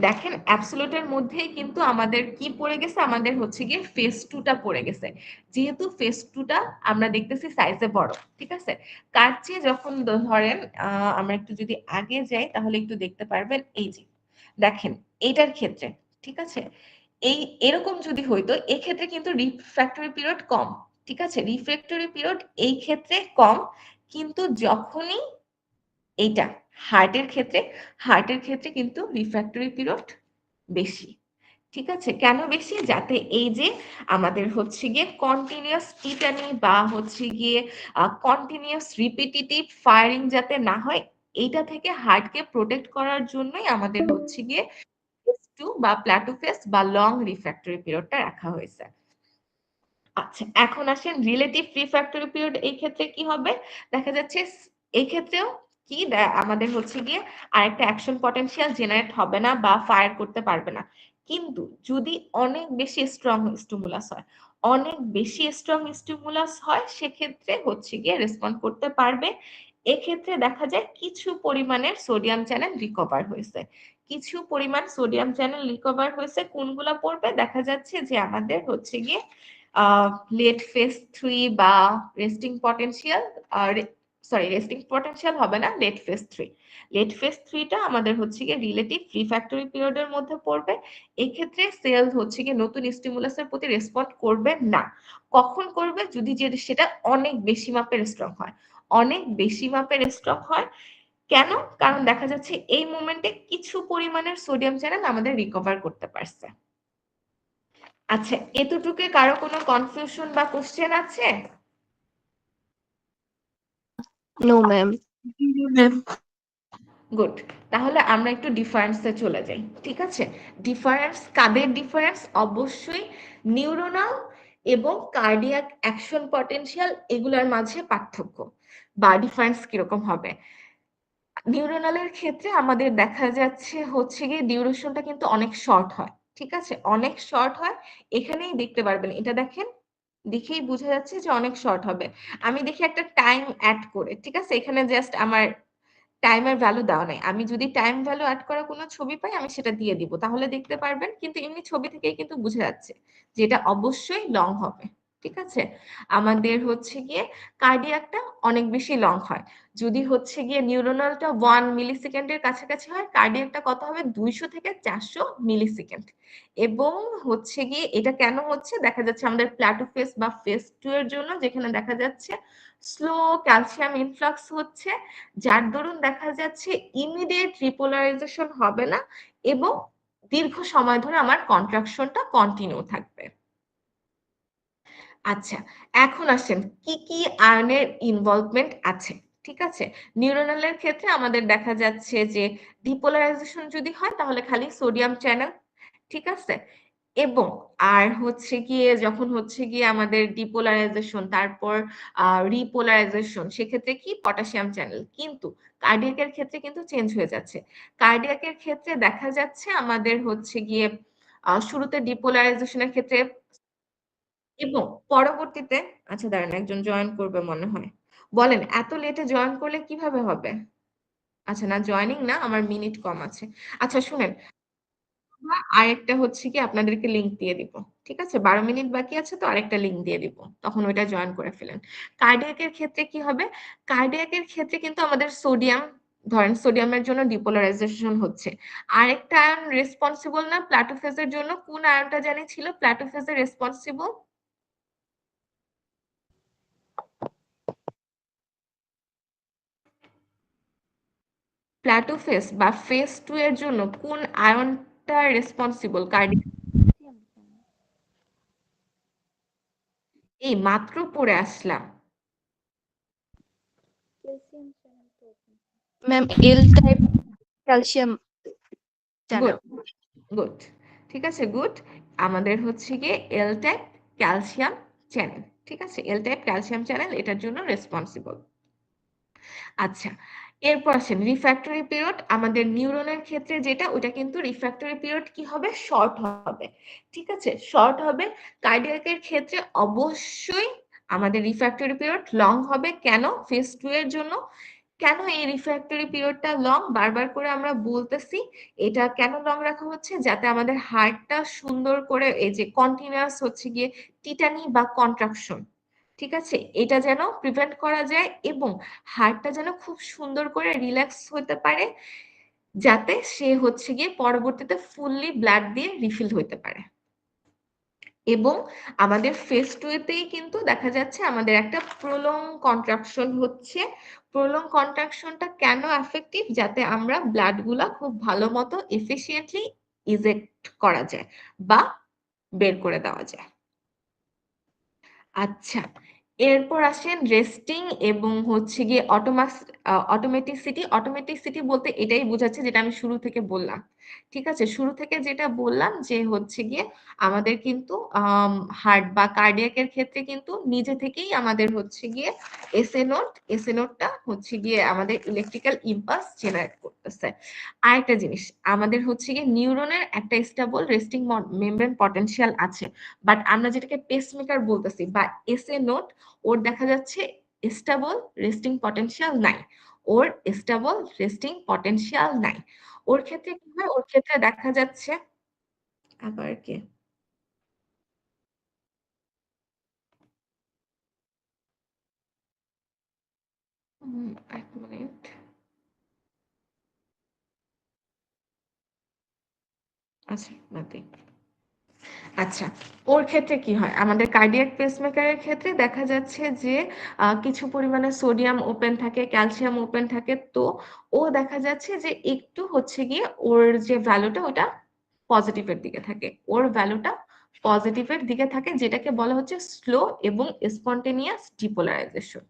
দেখেন অ্যাবসোলিউটের মধ্যেই কিন্তু আমাদের কি পড়ে গেছে, আমাদের হচ্ছে গিয়ে ফেজ 2টা পড়ে গেছে, যেহেতু ফেজ 2টা আমরা দেখতেছি সাইজে বড়। ঠিক আছে, কার চেয়ে যখন ধরেন আমরা একটু যদি আগে যাই তাহলে একটু দেখতে পারবেন, এই যে দেখেন এইটার ক্ষেত্রে, ঠিক আছে, এই এরকম যদি হইতো, এক্ষেত্রে কিন্তু রিফ্র্যাক্টরি পিরিয়ড কম। ঠিক আছে, রিফ্র্যাক্টরি পিরিয়ড এই ক্ষেত্রে কম, কিন্তু যখনই এইটা হার্টের ক্ষেত্রে কিন্তু রিফ্র্যাক্টরি পিরিয়ড বেশি। ঠিক আছে, কেন বেশি, যাতে এই যে আমাদের হচ্ছে গিয়ে কন্টিনিউয়াস টিটানি বা হচ্ছে গিয়ে কন্টিনিউয়াস রিপিটিটিভ ফায়ারিং যাতে না হয়, এইটা থেকে হার্টকে প্রোটেক্ট করার জন্যই আমাদের হচ্ছে গিয়ে ফেজ 2 বা প্ল্যাটো ফেজ বা লং রিফ্র্যাক্টরি পিরিয়ডটা রাখা হয়েছে। আচ্ছা, এখন আসেন রিলেটিভ রিফ্র্যাক্টরি পিরিয়ড, এই ক্ষেত্রে কি হবে, দেখা যাচ্ছে এই ক্ষেত্রেও কি আমাদের হচ্ছে গিয়ে আরেকটা অ্যাকশন পটেনশিয়াল জেনারেট হবে না বা ফায়ার করতে পারবে না, কিন্তু যদি অনেক বেশি স্ট্রং স্টিমুলাস হয় সেক্ষেত্রে হচ্ছে গিয়ে রেসপন্ড করতে পারবে। এক্ষেত্রে দেখা যায় কিছু পরিমাণের সোডিয়াম চ্যানেল রিকভার হয়েছে, কোনগুলা পড়বে, দেখা যাচ্ছে যে আমাদের হচ্ছে গিয়ে লেট ফেজ 3 বা রেস্টিং পটেনশিয়াল, আর সরি রেস্টিং পটেনশিয়াল হবে না, লেট ফেজ 3। লেট ফেজ 3টা আমাদের হচ্ছে গিয়ে রিলেটিভ রিফ্র্যাক্টরি পিরিয়ডের মধ্যে পড়বে। এক্ষেত্রে সেল হচ্ছে গিয়ে নতুন স্টিমুলাসের প্রতি রেসপন্ড করবে না। কখন করবে? যদি সেটা অনেক বেশি মাপের স্ট্রং হয়। অনেক বেশি মাপের স্ট্রং হয় কেন? কারণ দেখা যাচ্ছে এই মোমেন্টে কিছু পরিমাণের সোডিয়াম চ্যানেল আমাদের রিকভার করতে পারছে। আচ্ছা, এতটুকু কারো কোনো কনফিউশন বা কোশ্চেন আছে? No ma'am. গুড। তাহলে আমরা একটু ডিফারেন্সে চলে যাই, ঠিক আছে? ডিফারেন্স কাদের ডিফারেন্স? অবশ্যই নিউরোনাল এবং কার্ডিয়াক অ্যাকশন পটেনশিয়াল এগুলোর মাঝে পার্থক্য বা ডিফারেন্স কিরকম হবে। নিউরোনালের ক্ষেত্রে আমাদের দেখা যাচ্ছে হচ্ছে গিয়ে ডিউরেশনটা কিন্তু অনেক শর্ট হয়, ঠিক আছে? অনেক শর্ট হয়। এখানেই দেখতে পারবেন, এটা দেখেন, দেখেই বোঝা যাচ্ছে যে অনেক শর্ট হবে। আমি দেখি একটা টাইম অ্যাড করে, ঠিক আছে? এখানে জাস্ট আমার টাইমের ভ্যালু দেওয়া নাই। আমি যদি টাইম ভ্যালু অ্যাড করা কোনো ছবি পাই আমি সেটা দিয়ে দিব, তাহলে দেখতে পারবেন। কিন্তু এমনি ছবি থেকেই কিন্তু বোঝা যাচ্ছে যে এটা অবশ্যই লং হবে, ঠিক আছে? আমাদের হচ্ছে গিয়ে কার্ডিয়াকটা অনেক বেশি লং হয়। যদি হচ্ছে গিয়ে নিউরোনালটা 1 মিলি সেকেন্ডের কাছাকাছি হয়, কার্ডিয়াকটা কত হবে? 200 থেকে 400 মিলি সেকেন্ড। এবং হচ্ছে গিয়ে এটা কেন হচ্ছে? দেখা যাচ্ছে আমাদের প্ল্যাটো ফেজ বা ফেজ 2 এর জন্য, যেখানে দেখা যাচ্ছে স্লো ক্যালসিয়াম ইনফ্লাক্স হচ্ছে, যার দরুন দেখা যাচ্ছে ইমিডিয়েট রিপোলারাইজেশন হবে না এবং দীর্ঘ সময় ধরে আমার কন্ট্রাকশনটা কন্টিনিউ থাকবে। আচ্ছা, এখন আসেন কি কি আয়নের ইনভলভমেন্ট আছে, ঠিক আছে? নিউরোনালের ক্ষেত্রে আমাদের দেখা যাচ্ছে যে ডিপোলারাইজেশন যদি হয় তাহলে খালি সোডিয়াম চ্যানেল, ঠিক আছে? এবং আর হচ্ছে গিয়ে যখন হচ্ছে গিয়ে আমাদের ডিপোলারাইজেশন তারপর রিপোলারাইজেশন, সেক্ষেত্রে কি পটাশিয়াম চ্যানেল। কিন্তু কার্ডিয়াকের ক্ষেত্রে কিন্তু চেঞ্জ হয়ে যাচ্ছে। কার্ডিয়াকের ক্ষেত্রে দেখা যাচ্ছে আমাদের হচ্ছে গিয়ে শুরুতে ডিপোলারাইজেশনের ক্ষেত্রে এবং পরবর্তীতে, আচ্ছা দাঁড়ান একজন জয়েন করবে মনে হয়, বলেন এত লেটে জয়েন করলে কিভাবে হবে? আচ্ছা না, জয়েনিং না, আমার মিনিট কম আছে। আচ্ছা শুনেন, আরেকটা হচ্ছে কি আপনাদেরকে লিংক দিয়ে দিব, ঠিক আছে? 12 মিনিট বাকি আছে তো আরেকটা লিংক দিয়ে দিব, তখন ওইটা জয়েন করে ফেলেন। কার্ডিয়াকের ক্ষেত্রে কি হবে? কার্ডিয়াকের ক্ষেত্রে কিন্তু আমাদের সোডিয়াম, ধরেন সোডিয়ামের জন্য ডিপোলারাইজেশন হচ্ছে। আরেকটা আয়ন রেসপন্সিবল না প্লাটোফেজের জন্য? কোন আয়নটা জানি ছিল প্লাটোফেজের রেসপন্সিবল? প্লাটোফেজ বা ফেজ 2 এর জন্য কোন আয়নটা রেসপন্সিবল কার্ডিয়াক? এই মাত্র পড়ে আসলাম। Ma'am L type calcium channel. Good, good, ঠিক আছে, গুড। আমাদের হচ্ছে গিয়ে এল টাইপ ক্যালসিয়াম চ্যানেল, ঠিক আছে? এল টাইপ ক্যালসিয়াম চ্যানেল এটার জন্য রেসপন্সিবল। আচ্ছা, এরপর আসেন রিফ্র্যাক্টরি পিরিয়ড। আমাদের নিউরনের ক্ষেত্রে যেটা, ওটা কিন্তু রিফ্র্যাক্টরি পিরিয়ড কি হবে? শর্ট হবে, ঠিক আছে? শর্ট হবে। কার্ডিয়াকের ক্ষেত্রে অবশ্যই আমাদের রিফ্র্যাক্টরি পিরিয়ড লং হবে। কেন? ফেজ 2 এর জন্য। কেন এই রিফ্র্যাক্টরি পিরিয়ডটা লং? বারবার করে আমরা বলতেছি এটা কেন লং রাখা হচ্ছে, যাতে আমাদের হার্টটা সুন্দর করে এই যে কন্টিনিউয়াস হচ্ছে গিয়ে টিটানি বা কন্ট্রাকশন, ঠিক আছে, এটা যেন প্রিভেন্ট করা যায় এবং হার্টটা যেন খুব সুন্দর করে রিল্যাক্স হতে পারে, যাতে সে হচ্ছে গিয়ে পরবর্তীতে ফুললি ব্লাড দিয়ে রিফিল হতে পারে। এবং আমাদের ফেজ 2 এতেই কিন্তু দেখা যাচ্ছে আমাদের একটা প্রলং কন্ট্রাকশন হচ্ছে। প্রলং কন্ট্রাকশনটা কেন এফেক্টিভ? যাতে আমরা ব্লাড গুলা খুব ভালো মতো এফিশিয়েন্টলি ইজেক্ট করা যায় বা বের করে দেওয়া যায়। আচ্ছা, এরপর আসেন রেস্টিং এবং হচ্ছে গিয়ে অটোমেটিসিটি। অটোমেটিসিটি বলতে এটাই বোঝাচ্ছে যেটা আমি শুরু থেকে বললাম, ঠিক আছে? শুরু থেকে যেটা বললাম যে হচ্ছে গিয়ে আমাদের কিন্তু হার্ট বা কার্ডিয়াকের ক্ষেত্রে কিন্তু নিজে থেকেই আমাদের হচ্ছে গিয়ে এসএ নোটটা হচ্ছে গিয়ে আমাদের ইলেকট্রিক্যাল ইম্পালস জেনারেট করতেছে। আরেকটা জিনিস, আমাদের হচ্ছে গিয়ে নিউরনের একটা স্টেবল রেস্টিং মেমব্রেন পটেনশিয়াল আছে, বাট আমরা যেটাকে পেসমেকার বলতেছি বা এসএ নোট, ওর দেখা যাচ্ছে স্টেবল রেস্টিং পটেনশিয়াল নাই। ওর স্টেবল রেস্টিং পটেনশিয়াল নাই। ওর ক্ষেত্রে কি হয়? ওর ক্ষেত্রে দেখা যাচ্ছে আবার কি, এক মিনিট। আচ্ছা, বাদ দিই। আচ্ছা, ওর ক্ষেত্রে কি হয়? আমাদের কার্ডিয়াক পেসমেকারের ক্ষেত্রে দেখা যাচ্ছে যে কিছু পরিমাণে সোডিয়াম ওপেন থাকে, ক্যালসিয়াম ওপেন থাকে। তো ও দেখা যাচ্ছে যে একটু হচ্ছে গিয়ে ওর যে ভ্যালুটা ওটা পজিটিভের দিকে থাকে। ওর ভ্যালুটা পজিটিভের দিকে থাকে, যেটাকে বলা হচ্ছে স্লো এবং স্পন্টেনিয়াস ডিপোলারাইজেশন।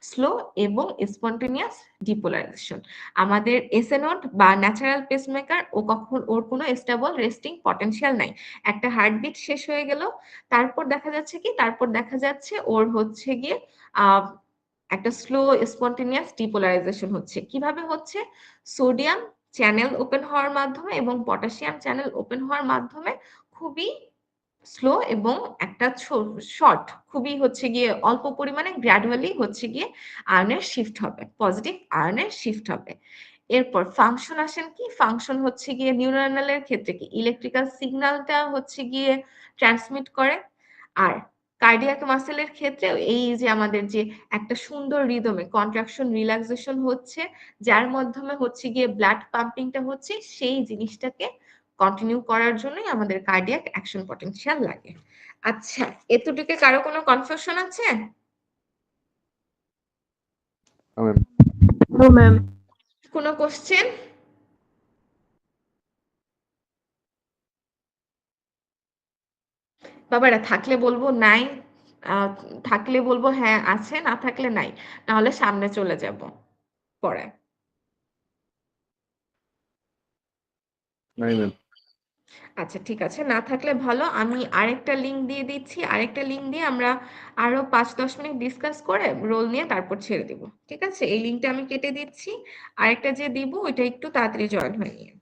স্লো এবং স্পন্টেনিয়াস ডিপোলারাইজেশন। আমাদের এসএ নোড বা ন্যাচারাল পেসমেকার ওর কোনো স্টেবল রেস্টিং পটেনশিয়াল নাই। একটা হার্টবিট শেষ হয়ে গেল, তারপর দেখা যাচ্ছে কি, তারপর দেখা যাচ্ছে ওর হচ্ছে গিয়ে আহ একটা স্লো স্পন্টেনিয়াস ডিপোলারাইজেশন হচ্ছে। কিভাবে হচ্ছে? সোডিয়াম চ্যানেল ওপেন হওয়ার মাধ্যমে এবং পটাশিয়াম চ্যানেল ওপেন হওয়ার মাধ্যমে খুবই স্লো এবং একটা শর্ট, খুবই হচ্ছে গিয়ে অল্প পরিমাণে গ্র্যাজুয়ালি হচ্ছে গিয়ে আয়নের শিফট হবে, পজিটিভ আয়নের শিফট হবে। এরপর ফাংশন আসেন কি? ফাংশন হচ্ছে গিয়ে নিউরনালের ক্ষেত্রে কি ইলেকট্রিক্যাল সিগন্যালটা হচ্ছে গিয়ে ট্রান্সমিট করে। আর কার্ডিয়াক মাসেলের ক্ষেত্রে এই যে আমাদের যে একটা সুন্দর রিদমে কন্ট্রাকশন রিল্যাক্সেশন হচ্ছে, যার মাধ্যমে হচ্ছে গিয়ে ব্লাড পাম্পিংটা হচ্ছে, সেই জিনিসটাকে কন্টিনিউ করার জন্যই আমাদের কার্ডিয়াক অ্যাকশন পটেনশিয়াল লাগে। আচ্ছা, এতটুকু কারো কোনো কনফিউশন আছে? ম্যাম। No ma'am. কোনো কোশ্চেন? বাবারা থাকলে বলবো নাই, আহ, থাকলে বলবো হ্যাঁ আছে, না থাকলে নাই, নাহলে সামনে চলে যাব পরে। নাই ম্যাম। আচ্ছা ঠিক আছে, না থাকলে ভালো। আমি আরেকটা লিংক দিয়ে দিচ্ছি, আরেকটা লিংক দিয়ে আমরা আরো 5-10 মিনিট ডিসকাস করে রোল নিয়ে তারপর ছেড়ে দিব। ঠিক আছে, এই লিংকটা আমি কেটে দিচ্ছি। আরেকটা যে দিব ওইটা একটু তাড়াতাড়ি জয়েন হয়ে নিয়ে।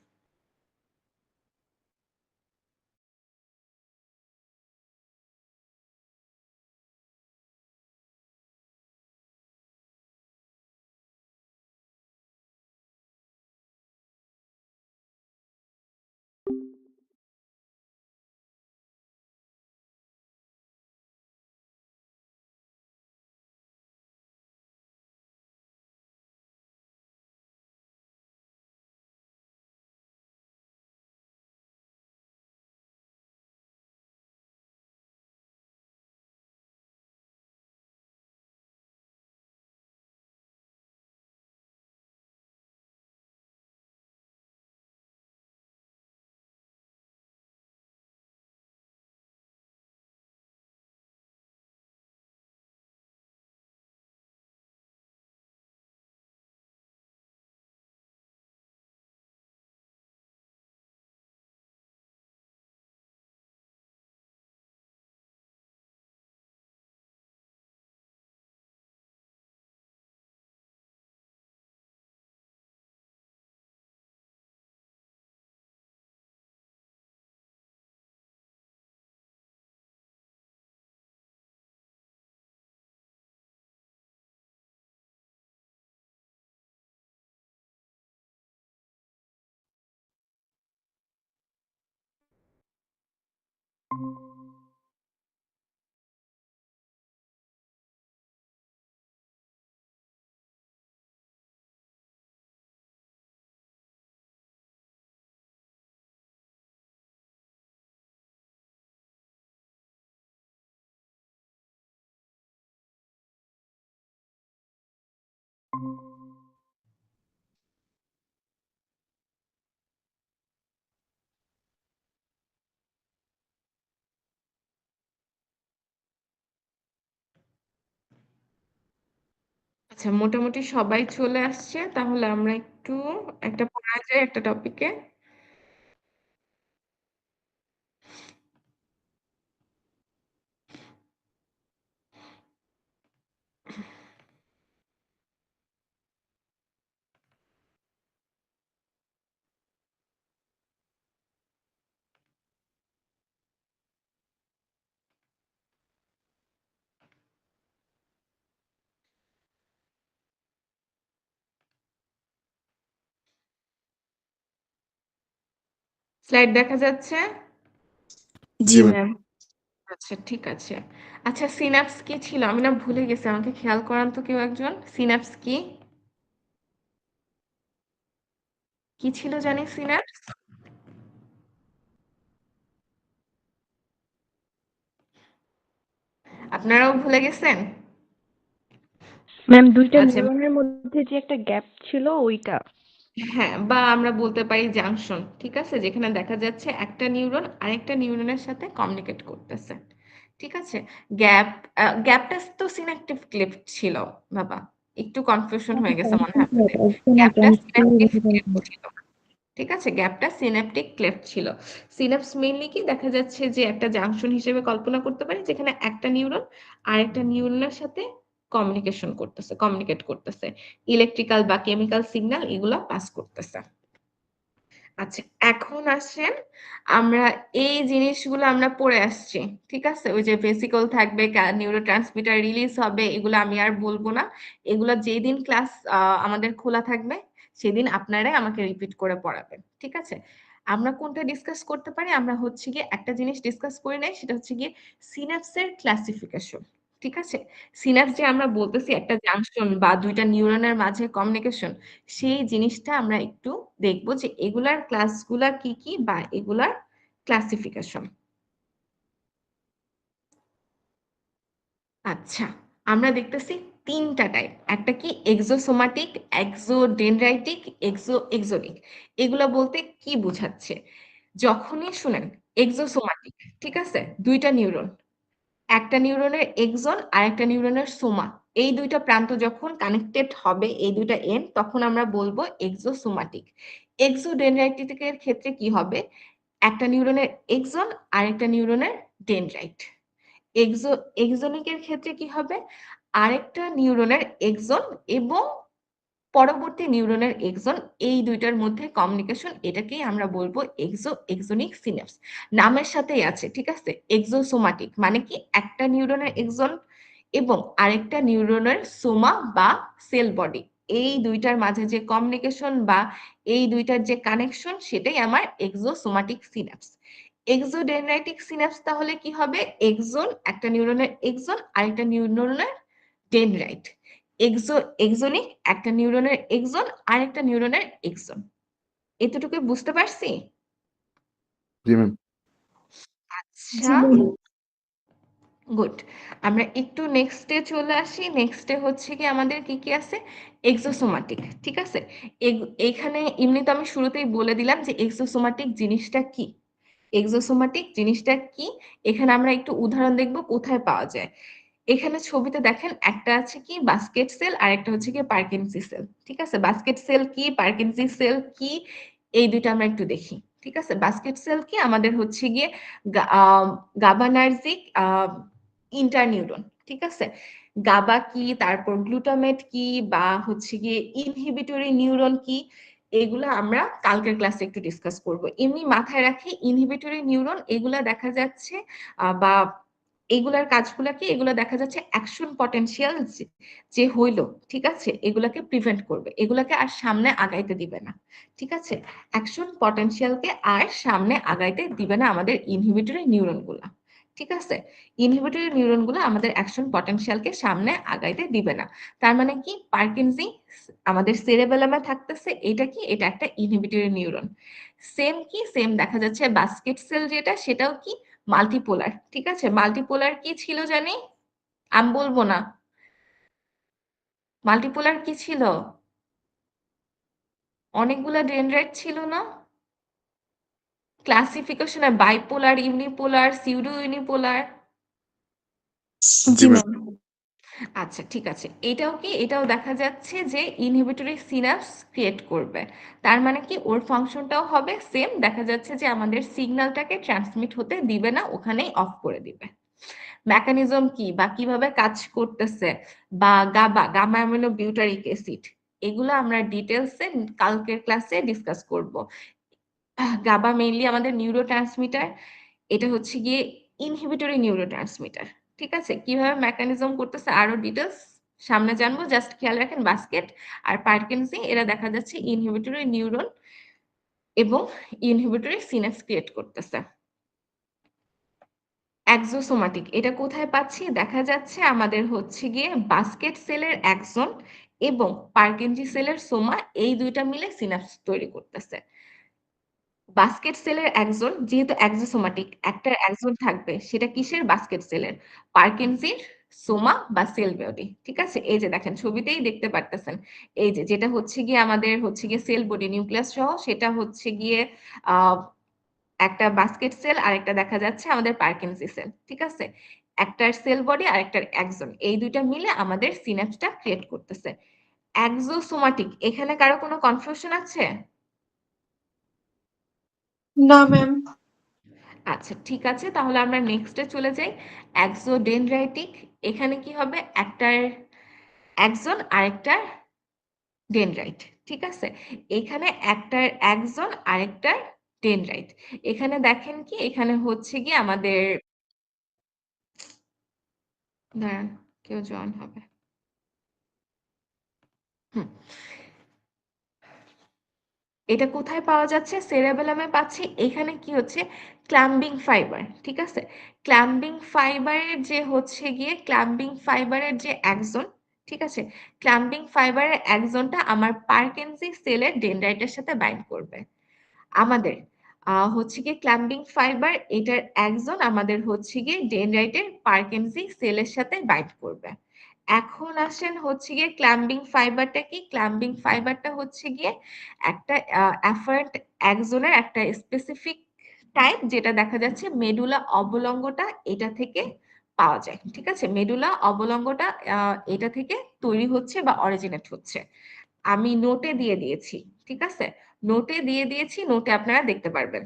আচ্ছা, মোটামুটি সবাই চলে আসছে, তাহলে আমরা একটু একটা পড়া যায় একটা টপিকে। স্লাইড দেখা যাচ্ছে? জি জি ম্যাম। ম্যাম। আচ্ছা ঠিক আছে। আচ্ছা, সিন্যাপস কি ছিল? আমি না ভুলে গেছি, আমাকে খেয়াল করান তো কেউ একজন। সিন্যাপস কি? কি ছিল জানি সিনাপস? আপনারাও ভুলে গেছেন? ম্যাম দুইটা আচ্ছা, নিউরনের মধ্যে যে একটা গ্যাপ ছিল ওইটা। হ্যাঁ, বা আমরা বলতে পারি জাংশন, ঠিক আছে, যেখানে দেখা যাচ্ছে একটা নিউরন আরেকটা নিউরনের সাথে কমিউনিকেট করতেছে, ঠিক আছে। গ্যাপটা তো সিনাপটিক ক্লেফট ছিল বাবা, একটু কনফিউশন হয়ে গেছে মনে হয় আপনাদের। গ্যাপটা সিনাপটিক ক্লেফট ছিল, ঠিক আছে, গ্যাপটা সিনাপটিক ক্লেফট ছিল। সিনাপস মেইনলি কি দেখা যাচ্ছে যে একটা জাংশন হিসেবে কল্পনা করতে পারি, যেখানে একটা নিউরন আরেকটা নিউরনের সাথে কমিউনিকেট করতেছে, ইলেকট্রিক্যাল বা কেমিক্যাল সিগন্যাল এগুলা পাস করতেছে। আচ্ছা, এখন আসেন, আমরা এই জিনিসগুলো আমরা পড়ে আসছি, ঠিক আছে, ওই যে ভেসিকল থাকবে, নিউরোট্রান্সমিটার রিলিজ হবে, এগুলো আমি আর বলবো না। এগুলো যেই দিন ক্লাস আমাদের খোলা থাকবে সেদিন আপনারাই আমাকে রিপিট করে পড়াবেন, ঠিক আছে। আমরা কোনটা ডিসকাস করতে পারি? আমরা হচ্ছে গিয়ে একটা জিনিস ডিসকাস করি নাই, সেটা হচ্ছে গিয়ে সিনাপসের ক্লাসিফিকেশন, ঠিক আছে। সিনাপস যে আমরা বলতেছি একটা জাংশন বা দুইটা নিউরনের মাঝে কমিউনিকেশন, সেই জিনিসটা আমরা একটু দেখব যে এগুলার ক্লাসগুলা কি কি বা এগুলার ক্লাসিফিকেশন। আচ্ছা, আমরা দেখতেছি তিনটা টাইপ, একটা কি এক্সোসোমাটিক, এক্সোডেনড্রাইটিক, এক্সোনিক। এগুলা বলতে কি বোঝাচ্ছে? যখনই শুনেন এক্সোসোমাটিক, ঠিক আছে, দুইটা নিউরন, একটা নিউরনের এক্সন আর একটা নিউরনের সোমা, এই দুইটা প্রান্ত যখন কানেক্টেড হবে, এই দুইটা এন্ড, তখন আমরা বলবো এক্সোসোমাটিক। এক্সোডেনড্রাইটিকের ক্ষেত্রে কি হবে? একটা নিউরনের এক্সন আর একটা নিউরনের ডেনড্রাইট। এক্সোনিকের ক্ষেত্রে কি হবে? আরেকটা নিউরনের এক্সন এবং পরবর্তী নিউরনের এক্সন, এই দুইটার মধ্যে কমিউনিকেশন, এটাকেই আমরা বলবো এক্সোনিক সিনাপস। নামের সাথেই আছে, ঠিক আছে। এক্সোসোমাটিক মানে কি একটা নিউরনের এক্সন এবং আরেকটা নিউরনের সোমা বা সেল বডি, এই দুইটার মাঝে যে কমিউনিকেশন বা এই দুইটার যে কানেকশন, সেটাই আমার এক্সোসোমাটিক সিনাপস। এক্সোডেনড্রাইটিক সিনাপস তাহলে কি হবে? এক্সন, একটা নিউরনের এক্সন আরেকটা নিউরনের ডেনড্রাইট। এক্সোনিক, একটা নিউরনের এক্সন আরেকটা নিউরনের এক্সন। এতটুকু বুঝতে পারছি? জি ম্যাম। আচ্ছা, গুড। আমরা একটু নেক্সটে চলে আসি। নেক্সটে হচ্ছে কি আমাদের কি কি আছে? এক্সোসোমাটিক, ঠিক আছে। এখানে এমনি তো আমি শুরুতেই বলে দিলাম যে এক্সোসোমাটিক জিনিসটা কি। এক্সোসোমাটিক জিনিসটা কি, এখানে আমরা একটু উদাহরণ দেখব কোথায় পাওয়া যায়। এখানে ছবিতে দেখেন একটা আছে কি বাস্কেট সেল আর একটা হচ্ছে কি পার্কিনসি সেল, ঠিক আছে। বাস্কেট সেল কি, পার্কিনসি সেল কি, এই দুইটা আমরা একটু দেখি, ঠিক আছে। বাস্কেট সেল কি আমাদের হচ্ছে গিয়ে গাবানার্জিক ইন্টারনিউরন, ঠিক আছে। গাবা কি, তারপর গ্লুটামেট কি, বা হচ্ছে গিয়ে ইনহিবিটরি নিউরন কি, এগুলো আমরা কালকের ক্লাসে একটু ডিসকাস করব। এমনি মাথায় রাখি ইনহিবিটরি নিউরন এগুলা দেখা যাচ্ছে বা এগুলার কাজগুলা কি, এগুলো দেখা যাচ্ছে অ্যাকশন পটেনশিয়াল যে হইলো, ঠিক আছে, এগুলাকে প্রিভেন্ট করবে, এগুলাকে আর সামনে আগাইতে দিবে না, ঠিক আছে। অ্যাকশন পটেনশিয়ালকে আর সামনে আগাইতে দিবে না আমাদের ইনহিবিটরি নিউরন গুলা, ঠিক আছে। ইনহিবিটরি নিউরন গুলো আমাদের অ্যাকশন পটেনশিয়ালকে সামনে আগাইতে দিবে না। তার মানে কি, পার্কিনসি আমাদের সেরেবেলামে থাকতেছে, এটা কি, এটা একটা ইনহিবিটরি নিউরন। সেম কি, সেম দেখা যাচ্ছে বাস্কেট সেল যেটা, সেটাও কি মাল্টিপোলার, ঠিক আছে। মাল্টিপোলার কি ছিল জানি, আমি বলবো না। মাল্টিপোলার কি ছিল? অনেকগুলা ডেনড্রাইট ছিল না? ক্লাসিফিকেশনে বাইপোলার, ইউনিপোলার, সিউডো ইউনিপোলার। জি জি ম্যাম। ম্যাম। আচ্ছা, ঠিক আছে। এটাও কি, এটাও দেখা যাচ্ছে যে ইনহিবিটরি সিনাপস ক্রিয়েট করবে। তার মানে কি, ওর ফাংশনটাও হবে সেম, দেখা যাচ্ছে যে আমাদের সিগন্যালটাকে ট্রান্সমিট হতে দিবে না, ওখানেই অফ করে দিবে। মেকানিজম কি বা কিভাবে কাজ করতেছে, বা গামা অ্যামিনো বিউটারিক অ্যাসিড, এগুলো আমরা ডিটেলসে কালকের ক্লাসে ডিসকাস করব। গাবা মেইনলি আমাদের নিউরোট্রান্সমিটার, এটা হচ্ছে গিয়ে ইনহিবিটরি নিউরোট্রান্সমিটার, ঠিক আছে। কিভাবে মেকানিজম করতেছে আরো ডিটেলস সামনে জানবো, জাস্ট খেয়াল রাখেন বাস্কেট আর পার্কিনসি এরা দেখা যাচ্ছে ইনহিবিটরি নিউরন এবং ইনহিবিটরি সিনাপস ক্রিয়েট করতেছে। এক্সোসোমাটিক, এটা কোথায় পাচ্ছি? দেখা যাচ্ছে আমাদের হচ্ছে গিয়ে বাস্কেট সেলের অ্যাক্সন এবং পার্কিনজি সেলের সোমা, এই দুইটা মিলে সিনাপস তৈরি করতেছে। বাস্কেট সেলের একজন, যেহেতু এক্সোসোমাটিক, একটার একজন থাকবে, সেটা কিসের? বাস্কেট সেলের, পার্কিনজির সোমা বা সেল বডি। ঠিক আছে, এই যে দেখেন ছবিতেই দেখতে পারতেছেন, এই যে যেটা হচ্ছে গিয়ে আমাদের হচ্ছে গিয়ে সেল বডি নিউক্লিয়াস সহ, সেটা হচ্ছে গিয়ে আহ একটা বাস্কেট সেল, আর একটা দেখা যাচ্ছে আমাদের পার্কিনজি সেল। ঠিক আছে, একটার সেল বডি আর একটার একজন, এই দুইটা মিলে আমাদের সিনাপসটা ক্রিয়েট করতেছে। এক্সোসোমাটিক, এখানে কারো কোনো কনফিউশন আছে? না ম্যাম। আচ্ছা ঠিক আছে, তাহলে আমরা নেক্সটে চলে যাই। এক্সোডেনড্রাইটিক, এখানে কি হবে? একটার একজন আরেকটার ডেনড্রাইট। ঠিক আছে, এখানে একটার একজন আরেকটার ডেনড্রাইট। এখানে দেখেন কি, এখানে হচ্ছে কি আমাদের, দাঁড়ান কেউ জয়েন হবে। হুম, এটা কোথায় পাওয়া যাচ্ছে? সেরেবেলামে পাচ্ছি। এখানে কি হচ্ছে? Climbing fibre. ঠিক আছে, ক্লাম্বিং ফাইবারের যে হচ্ছে গিয়ে ক্লাম্বিং ফাইবারের যে একজন, ঠিক আছে, ক্লাম্বিং ফাইবারের একজনটা আমার পার্কিনজি সেলের ডেনড্রাইটের সাথে বাইন্ড করবে। আমাদের হচ্ছে গিয়ে ক্লাম্বিং ফাইবার, এটার একজন আমাদের হচ্ছে গিয়ে ডেনড্রাইটের পার্কিনজি সেলের সাথে বাইন্ড করবে। এখন আসেন হচ্ছে গিয়ে ক্লাম্বিং ফাইবারটা কি? ক্লাম্বিং ফাইবারটা হচ্ছে গিয়ে একটা অ্যাফারেন্ট একজনের একটা স্পেসিফিক টাইপ, যেটা দেখা যাচ্ছে মেডুলা অবলঙ্গটা এটা থেকে পাওয়া যায়। ঠিক আছে, মেডুলা অবলঙ্গটা এটা থেকে তৈরি হচ্ছে বা অরিজিনেট হচ্ছে। আমি নোটে দিয়ে দিয়েছি। ঠিক আছে, নোটে দিয়ে দিয়েছি, নোটে আপনারা দেখতে পারবেন।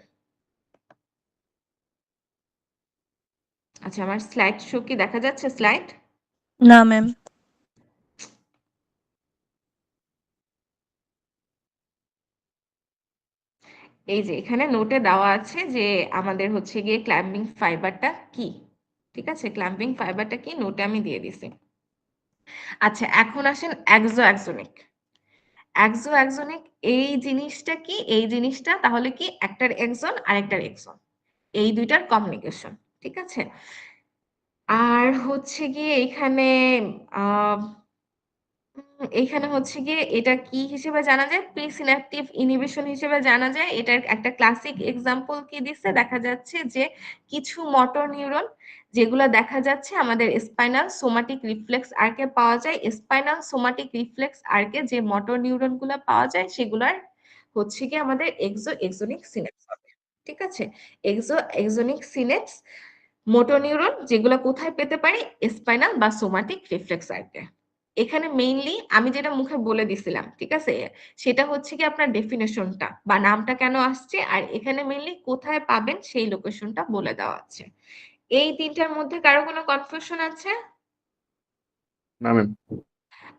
আচ্ছা, আমার স্লাইড শো কি দেখা যাচ্ছে? স্লাইড, না ম্যাম। এই যে এখানে নোটে দেওয়া আছে যে আমাদের হচ্ছে গিয়ে ক্লাম্বিং ফাইবারটা কি। ঠিক আছে, ক্লাম্বিং ফাইবারটা কি নোটে আমি দিয়ে দিছি। আচ্ছা এখন আসেন এক্সোনিক। এক্সোনিক এই জিনিসটা কি? এই জিনিসটা তাহলে কি, একটার একজন আরেকটার একজন, এই দুইটার কমিউনিকেশন। ঠিক আছে, আর হচ্ছে গিয়ে এখানে আহ এখানে হচ্ছে গিয়ে এটা কি হিসেবে জানা যায়? প্রিসিন্যাপটিভ ইনহিবিশন হিসেবে জানা যায়। এটার একটা ক্লাসিক এক্সাম্পল কি দিচ্ছে? দেখা যাচ্ছে যে কিছু মোটর নিউরন, যেগুলো দেখা যাচ্ছে আমাদের স্পাইনাল সোমাটিক রিফ্লেক্স আর্কে পাওয়া যায়। স্পাইনাল সোমাটিক রিফ্লেক্স আর্কে যে মোটর নিউরন গুলা পাওয়া যায়, সেগুলার হচ্ছে কি আমাদের এক্সোনিক সিনেপস হবে। ঠিক আছে, এক্সোনিক সিনেপস মোটর নিউরন, যেগুলো কোথায় পেতে পারি? স্পাইনাল বা সোমাটিক রিফ্লেক্স আর্কে। এখানে মেইনলি আমি যেটা মুখে বলে দিছিলাম, ঠিক আছে, সেটা হচ্ছে কি আপনার ডেফিনেশনটা বা নামটা কেন আসছে, আর এখানে মেইনলি কোথায় পাবেন সেই লোকেশনটা বলে দেওয়া আছে। এই তিনটার মধ্যে কারো কোনো কনফিউশন আছে? না ম্যাম।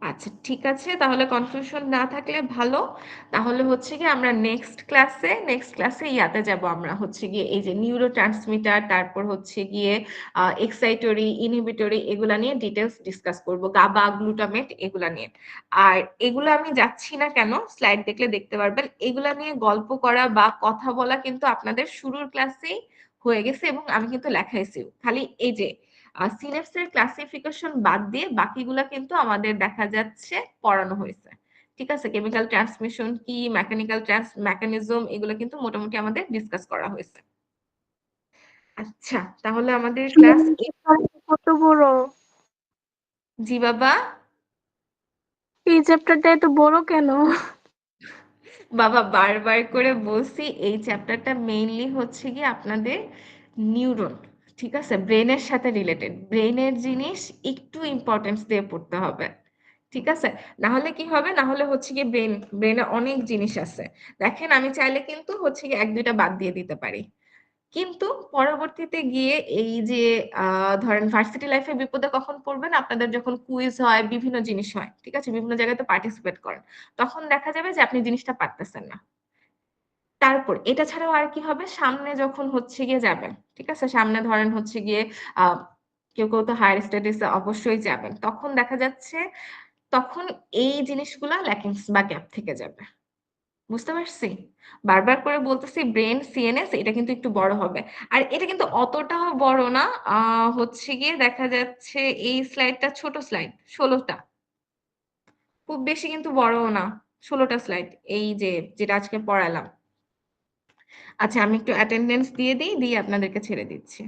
আচ্ছা ঠিক আছে, তাহলে কনফিউশন না থাকলে ভালো। তাহলে হচ্ছে গিয়ে আমরা নেক্সট ক্লাসে ইয়াতে যাব, আমরা হচ্ছে গিয়ে এই যে নিউরো ট্রান্সমিটার, তারপর হচ্ছে গিয়ে এক্সাইটরি, ইনহিবিটরি, এগুলা নিয়ে ডিটেলস ডিসকাস করব, গাবা, গ্লুটামেট, এগুলা নিয়ে। আর এগুলো আমি যাচ্ছি না কেন, স্লাইড দেখলে দেখতে পারবেন, এগুলা নিয়ে গল্প করা বা কথা বলা কিন্তু আপনাদের শুরুর ক্লাসেই হয়ে গেছে, এবং আমি কিন্তু লেখাইছি। খালি এই যে সিনেপসের ক্লাসিফিকেশন বাদ দিয়ে বাকিগুলা কিন্তু আমাদের দেখা যাচ্ছে পড়ানো হয়েছে। ঠিক আছে, কেমিক্যাল ট্রান্সমিশন কি, মেকানিক্যাল মেকানিজম, এগুলো কিন্তু মোটামুটি আমাদের ডিসকাস করা হয়েছে। আচ্ছা তাহলে আমাদের ক্লাস, কত বড় জি বাবা, এই চ্যাপ্টারটা এত বড় কেন? বাবা বারবার করে বলছি, এই চ্যাপ্টারটা মেইনলি হচ্ছে কি আপনাদের নিউরন, ঠিক আছে, ব্রেনের সাথে রিলেটেড, ব্রেনের জিনিস একটু ইম্পর্টেন্স দিয়ে পড়তে হবে। ঠিক আছে, না হলে কি হবে, না হলে হচ্ছে কি ব্রেনে অনেক জিনিস আছে। দেখেন আমি চাইলে কিন্তু হচ্ছে কি এক দুইটা বাদ দিয়ে দিতে পারি, কিন্তু পরবর্তীতে গিয়ে এই যে ধরেন ভার্সিটি লাইফে বিপদে কখন পড়বেন? আপনাদের যখন কুইজ হয়, বিভিন্ন জিনিস হয়, ঠিক আছে, বিভিন্ন জায়গায় তো পার্টিসিপেট করেন, তখন দেখা যাবে যে আপনি জিনিসটা পারতেছেন না। তারপর এটা ছাড়াও আর কি হবে, সামনে যখন হচ্ছে গিয়ে যাবেন, ঠিক আছে, সামনে ধরেন হচ্ছে গিয়ে আহ কেউ কেউ তো হায়ার স্টাডিজ অবশ্যই যাবেন, তখন দেখা যাচ্ছে তখন এই জিনিসগুলা ল্যাকিংস বা গ্যাপ থেকে যাবে। বুঝতে পারছি? বারবার করে বলতেছি ব্রেন সিএনএস, এটা কিন্তু একটু বড় হবে, আর এটা কিন্তু অতটাও বড় না। হচ্ছে গিয়ে দেখা যাচ্ছে এই স্লাইডটা ছোট স্লাইড, 16টা। খুব বেশি কিন্তু বড়ও না, 16টা স্লাইড এই যে যেটা আজকে পড়ালাম। আচ্ছা আমি একটু অ্যাটেন্ডেন্স দিয়ে দিই, দিয়ে আপনাদেরকে ছেড়ে দিচ্ছি।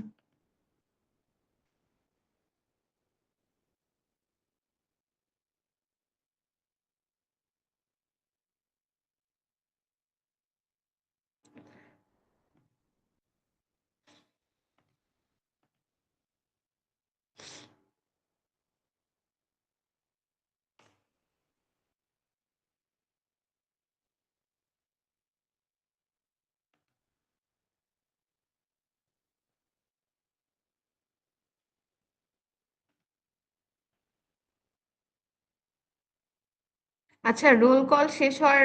আচ্ছা রোল কল শেষ হওয়ার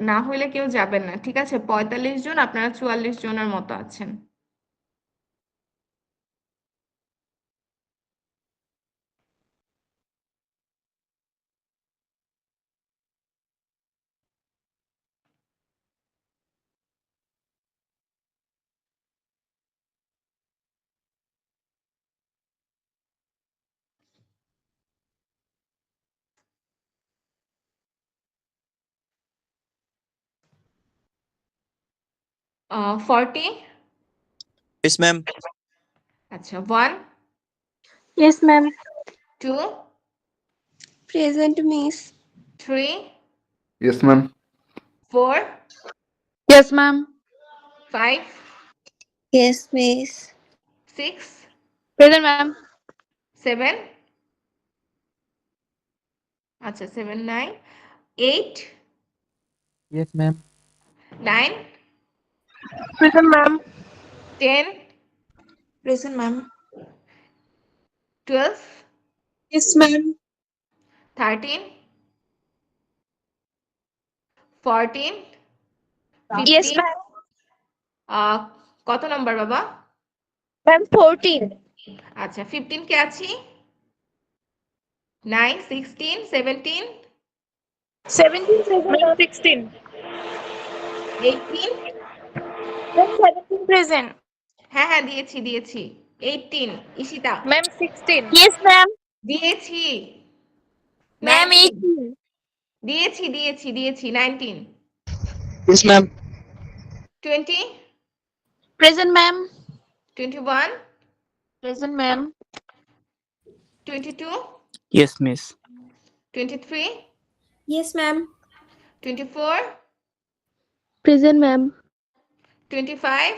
না হইলে কেউ যাবেন না, ঠিক আছে? 45 জন, আপনারা 44 জনের মতো আছেন। আহ 40। Yes, ma'am. আচ্ছা 1 Yes, ma'am. 2 present miss. 3 Yes, ma'am. 4 Yes, ma'am. 5 Yes, miss. 6 Present, ma'am. 7 আচ্ছা 7 9 8 Yes, ma'am. 9 Present, ma'am. 10 present ma'am. 12 Yes, ma'am. 13 14 Yes, 15 ma'am. কত নাম্বার বাবা? Ma'am, 14. আচ্ছা 15 কে আছি, 9 16 17 17, present. 16. 18 Ma'am, 17 present. হ্যাঁ হ্যাঁ দিয়েছি দিয়েছি 18 ঈশিতা Ma'am, 16. Yes, ma'am. দিয়েছি Ma'am, 19 18. দিয়েছি দিয়েছি দিয়েছি 19 Yes, ma'am. 20 Present, ma'am. 21 Present, ma'am. 22 Yes, miss. 23 Yes, ma'am. 24 Present, ma'am. 25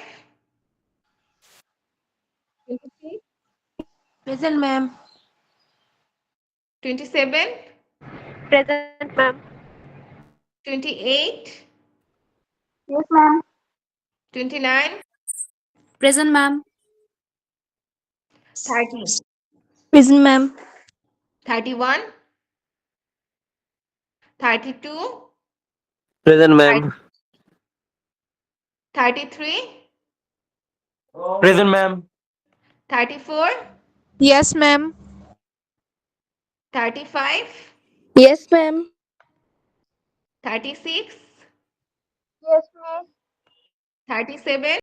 26 present ma'am. 27 Present, ma'am. 28 Yes, ma'am. 29 Present, ma'am. 30 present ma'am. 31 32 Present, ma'am. 33 Present, ma'am. 34 Yes, ma'am. 35 Yes, ma'am. 36 Yes, ma'am. 37